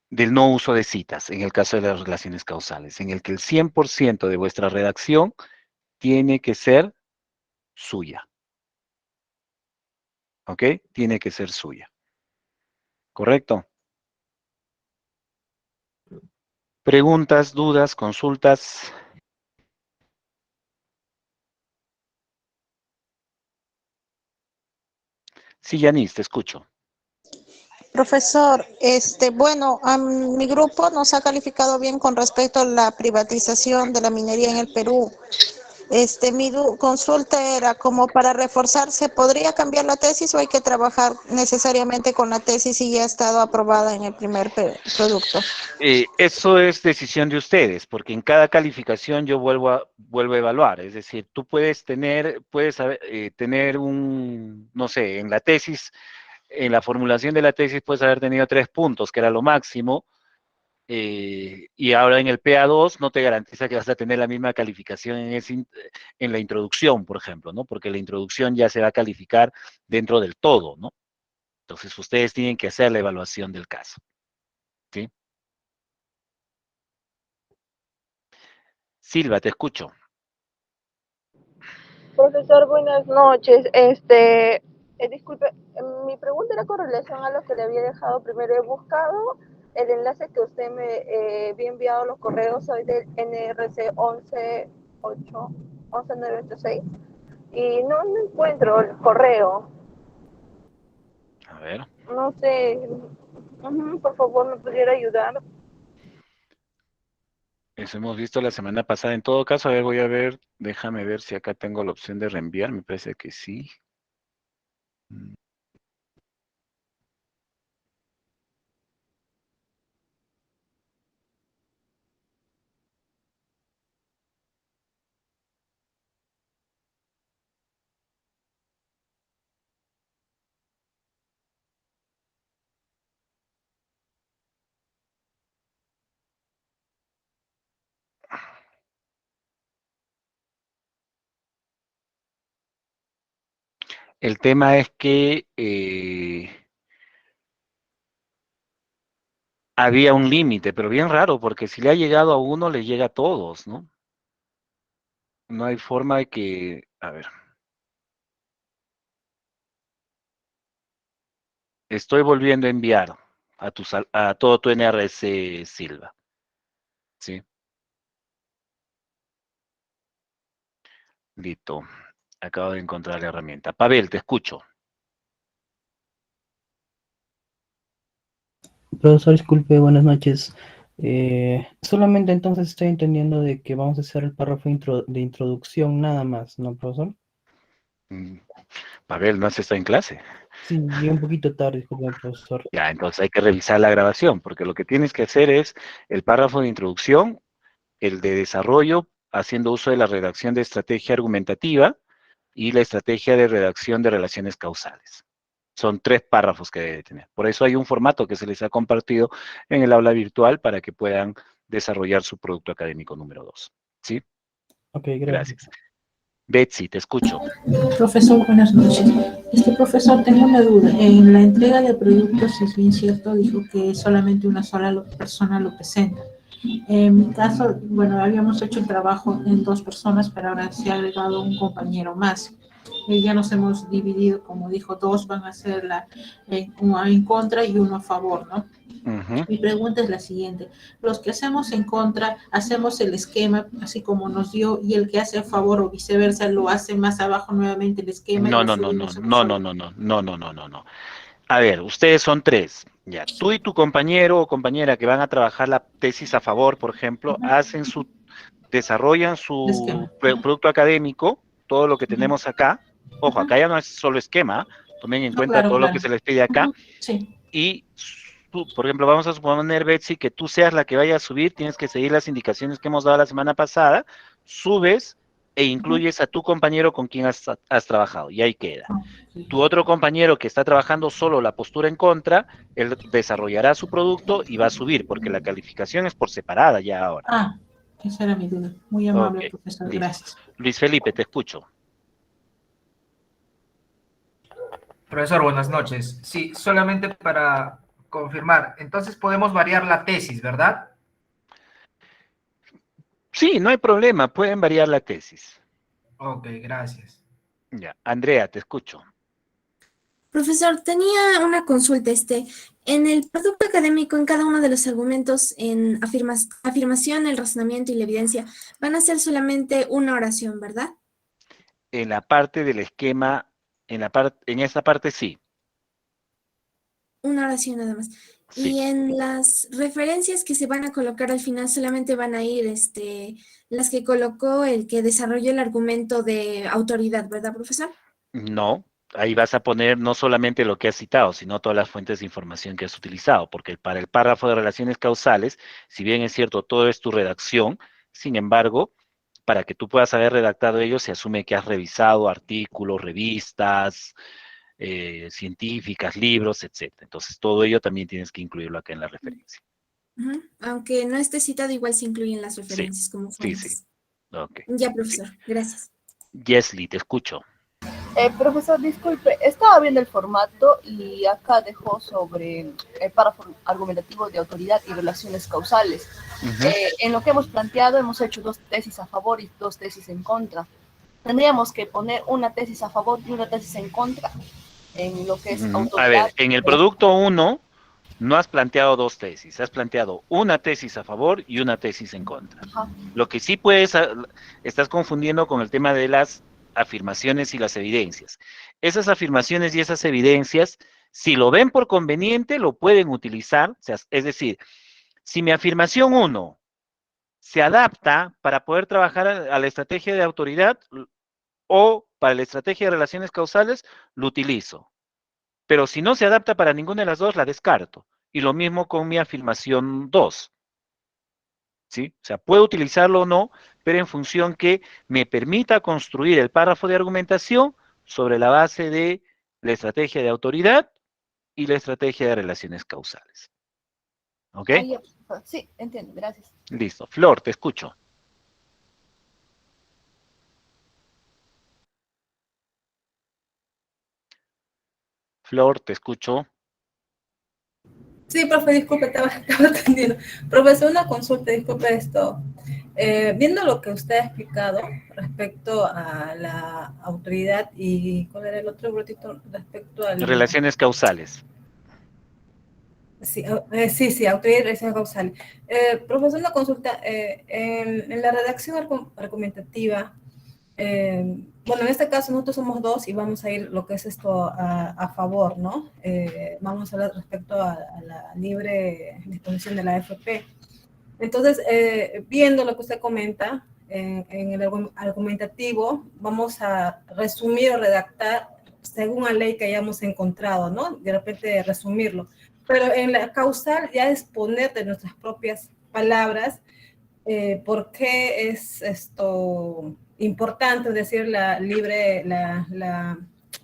del no uso de citas, en el caso de las relaciones causales, en el que el 100% de vuestra redacción tiene que ser suya. ¿Ok? Tiene que ser suya. ¿Correcto? Preguntas, dudas, consultas. Sí, Yanis, te escucho.
Profesor, bueno, a mi grupo nos ha calificado bien con respecto a la privatización de la minería en el Perú. Mi consulta era como para reforzarse, ¿podría cambiar la tesis o hay que trabajar necesariamente con la tesis y ya ha estado aprobada en el primer producto?
Eso es decisión de ustedes, porque en cada calificación yo vuelvo a evaluar. Es decir, tú puedes tener no sé, en la tesis, en la formulación de la tesis puedes haber tenido 3 puntos, que era lo máximo, y ahora en el PA2 no te garantiza que vas a tener la misma calificación en la introducción, por ejemplo, ¿no? Porque la introducción ya se va a calificar dentro del todo, ¿no? Entonces ustedes tienen que hacer la evaluación del caso, ¿sí? Silva, te escucho.
Profesor, buenas noches. Disculpe, mi pregunta era con relación a lo que le había dejado. Primero he buscado el enlace que usted me había enviado a los correos hoy del NRC 11986 y no encuentro el correo.
A ver.
No sé, por favor, ¿me pudiera ayudar?
Eso hemos visto la semana pasada. En todo caso, a ver, voy a ver, déjame ver si acá tengo la opción de reenviar. Me parece que sí. El tema es que había un límite, pero bien raro, porque si le ha llegado a uno, le llega a todos, ¿no? No hay forma de que, a ver, estoy volviendo a enviar a todo tu NRC, Silva, ¿sí? Listo, acabo de encontrar la herramienta. Pavel, te escucho.
Profesor, disculpe, buenas noches. Solamente entonces estoy entendiendo de que vamos a hacer el párrafo de introducción nada más, ¿no, profesor?
Pavel, ¿no has estado en clase?
Sí, llegué un poquito tarde, disculpe, profesor.
Ya, entonces hay que revisar la grabación, porque lo que tienes que hacer es el párrafo de introducción, el de desarrollo, haciendo uso de la redacción de estrategia argumentativa y la estrategia de redacción de relaciones causales. Son 3 párrafos que debe tener. Por eso hay un formato que se les ha compartido en el aula virtual para que puedan desarrollar su producto académico número 2. ¿Sí?
Ok, gracias.
Gracias. Betsy, te escucho.
Profesor, buenas noches. Profesor, tengo una duda. En la entrega de productos, si es bien cierto, dijo que solamente una sola persona lo presenta. En mi caso, bueno, habíamos hecho el trabajo en 2 personas, pero ahora se ha agregado un compañero más. Ya nos hemos dividido, como dijo, 2 van a ser uno en contra y uno a favor, ¿no? Mi pregunta es la siguiente. Los que hacemos en contra, hacemos el esquema así como nos dio, y el que hace a favor o viceversa lo hace más abajo nuevamente el esquema y
No,
lo
no, no, no,
subimos a
no, no, no, no, no, no, no, no, no. A ver, ustedes son 3. Ya, tú y tu compañero o compañera que van a trabajar la tesis a favor, por ejemplo, desarrollan su
esquema.
producto académico, todo lo que tenemos acá. Ojo, acá ya no es solo esquema, tomen en
No,
cuenta
claro,
todo lo que
claro.
se les pide acá.
Sí.
Y tú, por ejemplo, vamos a suponer, Betsy, que tú seas la que vaya a subir, tienes que seguir las indicaciones que hemos dado la semana pasada, subes e incluyes a tu compañero con quien has trabajado, y ahí queda. Tu otro compañero que está trabajando solo la postura en contra, él desarrollará su producto y va a subir, porque la calificación es por separada ya ahora.
Ah, esa era mi duda. Muy
Ok,
amable, profesor.
listo.
Gracias.
Luis Felipe, te escucho.
Profesor, buenas noches. Sí, solamente para confirmar, entonces podemos variar la tesis, ¿verdad?
Sí, no hay problema, pueden variar la tesis.
Ok, gracias.
Ya, Andrea, te escucho.
Profesor, tenía una consulta. En el producto académico, en cada uno de los argumentos, en afirmación, el razonamiento y la evidencia, van a ser solamente una oración, ¿verdad?
En la parte del esquema, en esa parte sí.
Una oración nada más.
Sí.
Y en las referencias que se van a colocar al final solamente van a ir las que colocó el que desarrolló el argumento de autoridad, ¿verdad, profesor?
No, ahí vas a poner no solamente lo que has citado, sino todas las fuentes de información que has utilizado, porque para el párrafo de relaciones causales, si bien es cierto, todo es tu redacción, sin embargo, para que tú puedas haber redactado ello, se asume que has revisado artículos, revistas, científicas, libros, etcétera. Entonces, todo ello también tienes que incluirlo acá en la referencia.
Ujú. Aunque no esté citado, igual se incluyen las
Sí,
referencias como
sí, sí.
fuentes.
Ok.
Ya,
Sí.
profesor. Gracias.
Jesly, te escucho.
Profesor, disculpe, estaba viendo el formato y acá dejó sobre el párrafo argumentativo de autoridad y relaciones causales. En lo que hemos planteado, hemos hecho 2 tesis a favor y 2 tesis en contra. Tendríamos que poner una tesis a favor y una tesis en contra en lo que es
A
autoridad.
ver, en el producto 1 no has planteado 2 tesis, has planteado una tesis a favor y una tesis en contra.
Ajá.
Lo que sí estás confundiendo con el tema de las afirmaciones y las evidencias. Esas afirmaciones y esas evidencias, si lo ven por conveniente, lo pueden utilizar, es decir, si mi afirmación 1 se adapta para poder trabajar a la estrategia de autoridad o para la estrategia de relaciones causales, lo utilizo. Pero si no se adapta para ninguna de las dos, la descarto. Y lo mismo con mi afirmación 2. ¿Sí? O sea, puedo utilizarlo o no, pero en función que me permita construir el párrafo de argumentación sobre la base de la estrategia de autoridad y la estrategia de relaciones causales. ¿Ok?
Sí, entiendo, gracias.
Listo. Flor, te escucho. Flor, te escucho.
Sí, profe, disculpe, estaba atendiendo. Profesor, una consulta, disculpe esto. Viendo lo que usted ha explicado respecto a la autoridad y ¿cuál era el otro brotito? Respecto al...
Relaciones causales.
Sí, sí, autoridad y relaciones causales. Profesor, una consulta. En la redacción argumentativa, bueno, en este caso nosotros somos dos y vamos a ir lo que es esto a favor, ¿no? Vamos a hablar respecto a la libre disposición de la AFP. Entonces, viendo lo que usted comenta, en el argumentativo, vamos a resumir o redactar según la ley que hayamos encontrado, ¿no? De repente resumirlo. Pero en la causal ya es poner de nuestras propias palabras por qué es esto importante decir la libre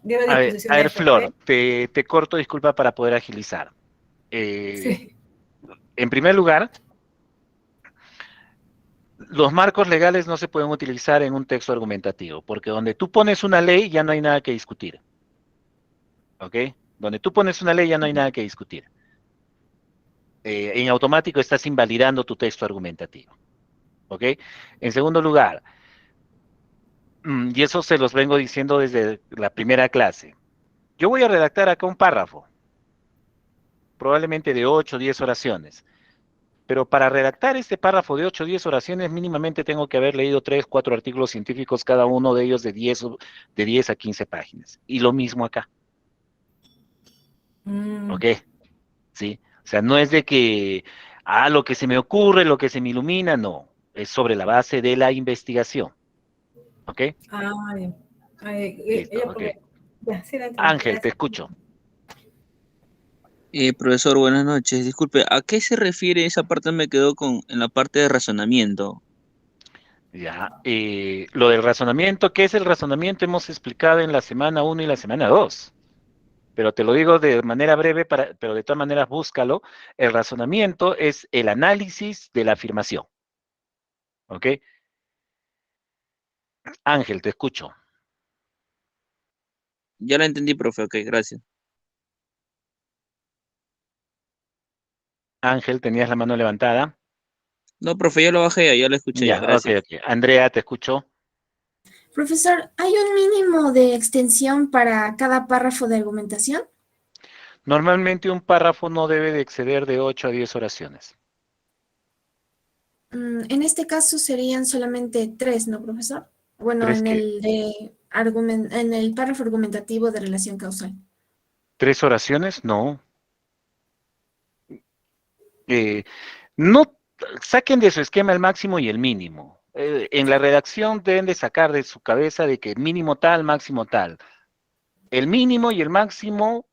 disposición
A
de
ver,
AFP.
Flor, te corto, disculpa, para poder agilizar.
Sí.
En primer lugar, los marcos legales no se pueden utilizar en un texto argumentativo, porque donde tú pones una ley ya no hay nada que discutir. ¿Ok? Donde tú pones una ley ya no hay nada que discutir. En automático estás invalidando tu texto argumentativo. ¿Ok? En segundo lugar, y eso se los vengo diciendo desde la primera clase, yo voy a redactar acá un párrafo, probablemente de 8 o 10 oraciones, pero para redactar este párrafo de 8 o 10 oraciones mínimamente tengo que haber leído 3, 4 artículos científicos, cada uno de ellos de 10 a 15 páginas. Y lo mismo acá. ¿Ok? ¿Sí? O sea, no es de que, lo que se me ocurre, lo que se me ilumina, no. Es sobre la base de la investigación. ¿Ok? Listo, ok.
Ya, sí, la entendí.
Ángel, te escucho.
Profesor, buenas noches. Disculpe, ¿a qué se refiere esa parte? Me quedó en la parte de razonamiento.
Ya, lo del razonamiento, ¿qué es el razonamiento? Hemos explicado en la semana 1 y la semana 2. Pero te lo digo de manera breve, pero de todas maneras búscalo. El razonamiento es el análisis de la afirmación. ¿Ok? Ángel, te escucho.
Ya la entendí, profe. Ok, gracias.
Ángel, tenías la mano levantada.
No, profe, ya lo bajé, ya lo escuché, ya,
Ya, ok,
gracias.
ok. Andrea, te escucho.
Profesor, ¿hay un mínimo de extensión para cada párrafo de argumentación?
Normalmente un párrafo no debe de exceder de 8 a 10 oraciones.
En este caso serían solamente 3, ¿no, profesor? Bueno,
¿Tres
en
qué?
en el párrafo argumentativo de relación causal.
3 oraciones, no. No saquen de su esquema el máximo y el mínimo. En la redacción deben de sacar de su cabeza de que mínimo tal, máximo tal. El mínimo y el máximo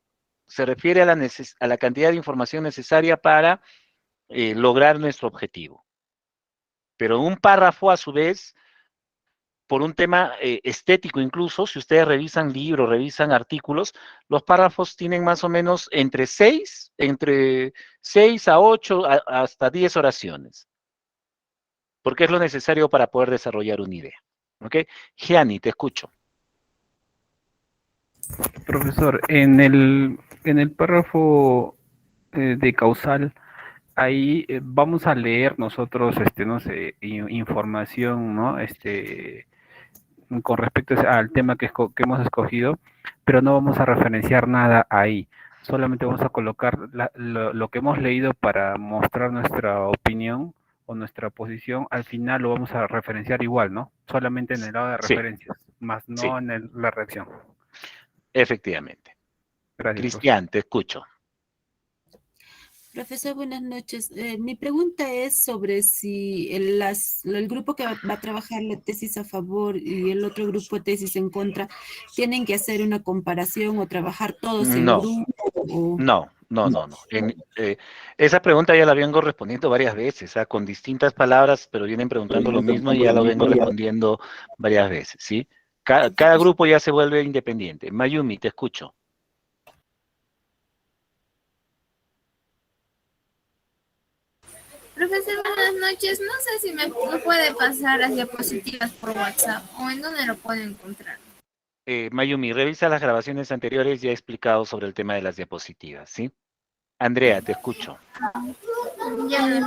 se refiere a la cantidad de información necesaria para lograr nuestro objetivo. Pero un párrafo, a su vez, por un tema estético incluso, si ustedes revisan libros, revisan artículos, los párrafos tienen más o menos entre 6 a 8, hasta 10 oraciones. Porque es lo necesario para poder desarrollar una idea. ¿Ok? Gianni, te escucho.
Profesor, en el párrafo de causal, ahí vamos a leer nosotros, no sé, información, ¿no? Con respecto al tema que hemos escogido, pero no vamos a referenciar nada ahí. Solamente vamos a colocar lo que hemos leído para mostrar nuestra opinión o nuestra posición. Al final lo vamos a referenciar igual, ¿no? Solamente en el lado de
Sí.
referencias, más no
Sí.
en la reacción.
Efectivamente.
Gracias,
Cristian, te escucho.
Profesor, buenas noches. Mi pregunta es sobre si el grupo que va a trabajar la tesis a favor y el otro grupo tesis en contra tienen que hacer una comparación o trabajar todos en
No,
grupo.
no. Esa pregunta ya la vengo respondiendo varias veces, con distintas palabras, pero vienen preguntando lo mismo y ya lo vengo respondiendo varias veces, ¿sí? Cada grupo ya se vuelve independiente. Mayumi, te escucho.
Profesor, buenas noches. No sé si me puede pasar las diapositivas por WhatsApp o en dónde lo puedo encontrar.
Mayumi, revisa las grabaciones anteriores, ya he explicado sobre el tema de las diapositivas, ¿sí? Andrea, te escucho.
Ya,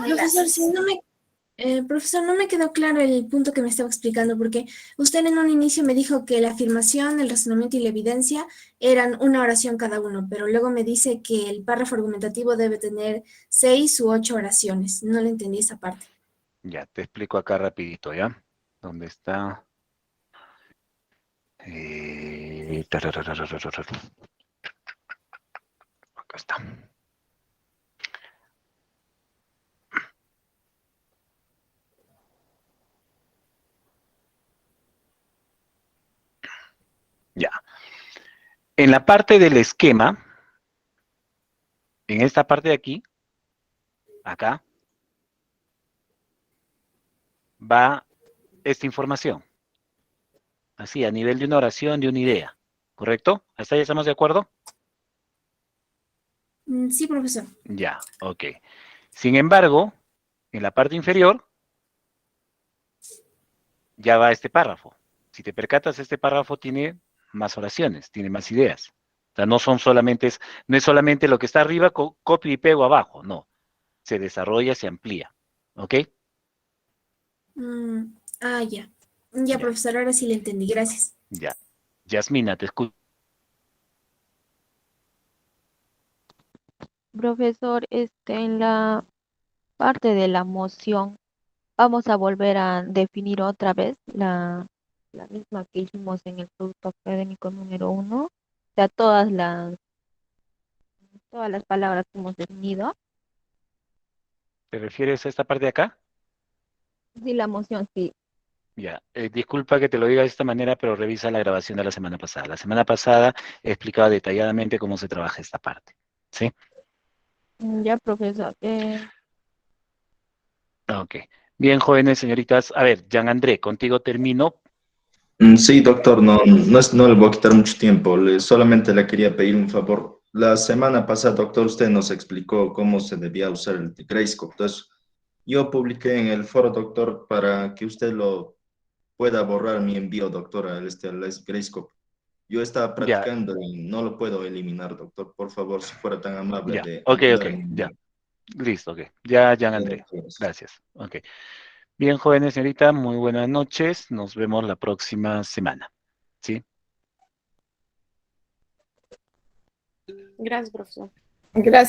profesor, no me quedó claro el punto que me estaba explicando, porque usted en un inicio me dijo que la afirmación, el razonamiento y la evidencia eran una oración cada uno, pero luego me dice que el párrafo argumentativo debe tener 6 u 8 oraciones. No le entendí esa parte.
Ya, te explico acá rapidito, ¿ya? ¿Dónde está? Acá está. Ya. En la parte del esquema, en esta parte de aquí, acá, va esta información. Así, a nivel de una oración, de una idea. ¿Correcto? ¿Hasta ahí estamos de acuerdo?
Sí, profesor.
Ya, ok. Sin embargo, en la parte inferior, ya va este párrafo. Si te percatas, este párrafo tiene más oraciones, tiene más ideas. O sea, no es solamente lo que está arriba, copio y pego abajo, no. Se desarrolla, se amplía. ¿Ok?
Ya. Ya, profesor, ahora sí le entendí. Gracias.
Ya. Yasmina, te escucho.
Profesor, en la parte de la moción, vamos a volver a definir otra vez la misma que hicimos en el producto académico número 1, o sea, todas las palabras que hemos definido.
¿Te refieres a esta parte de acá?
Sí, la moción, sí.
Ya, disculpa que te lo diga de esta manera, pero revisa la grabación de la semana pasada. La semana pasada he explicado detalladamente cómo se trabaja esta parte. ¿Sí?
Ya, profesor.
Ok. Bien, jóvenes, señoritas. A ver, Jean André, contigo termino.
Sí, doctor, no le voy a quitar mucho tiempo. Solamente le quería pedir un favor. La semana pasada, doctor, usted nos explicó cómo se debía usar el Grayscope. Entonces, yo publiqué en el foro, doctor, para que usted lo pueda borrar mi envío, doctor, al Grayscope. Yo estaba
Ya,
practicando y no lo puedo eliminar, doctor. Por favor, si fuera tan amable
ya.
de
Ok,
ayudarme.
ya. Listo, ok. Ya, Jean André. Gracias. Ok. Bien, jóvenes, señorita, muy buenas noches. Nos vemos la próxima semana. ¿Sí?
Gracias, profesor.
Gracias.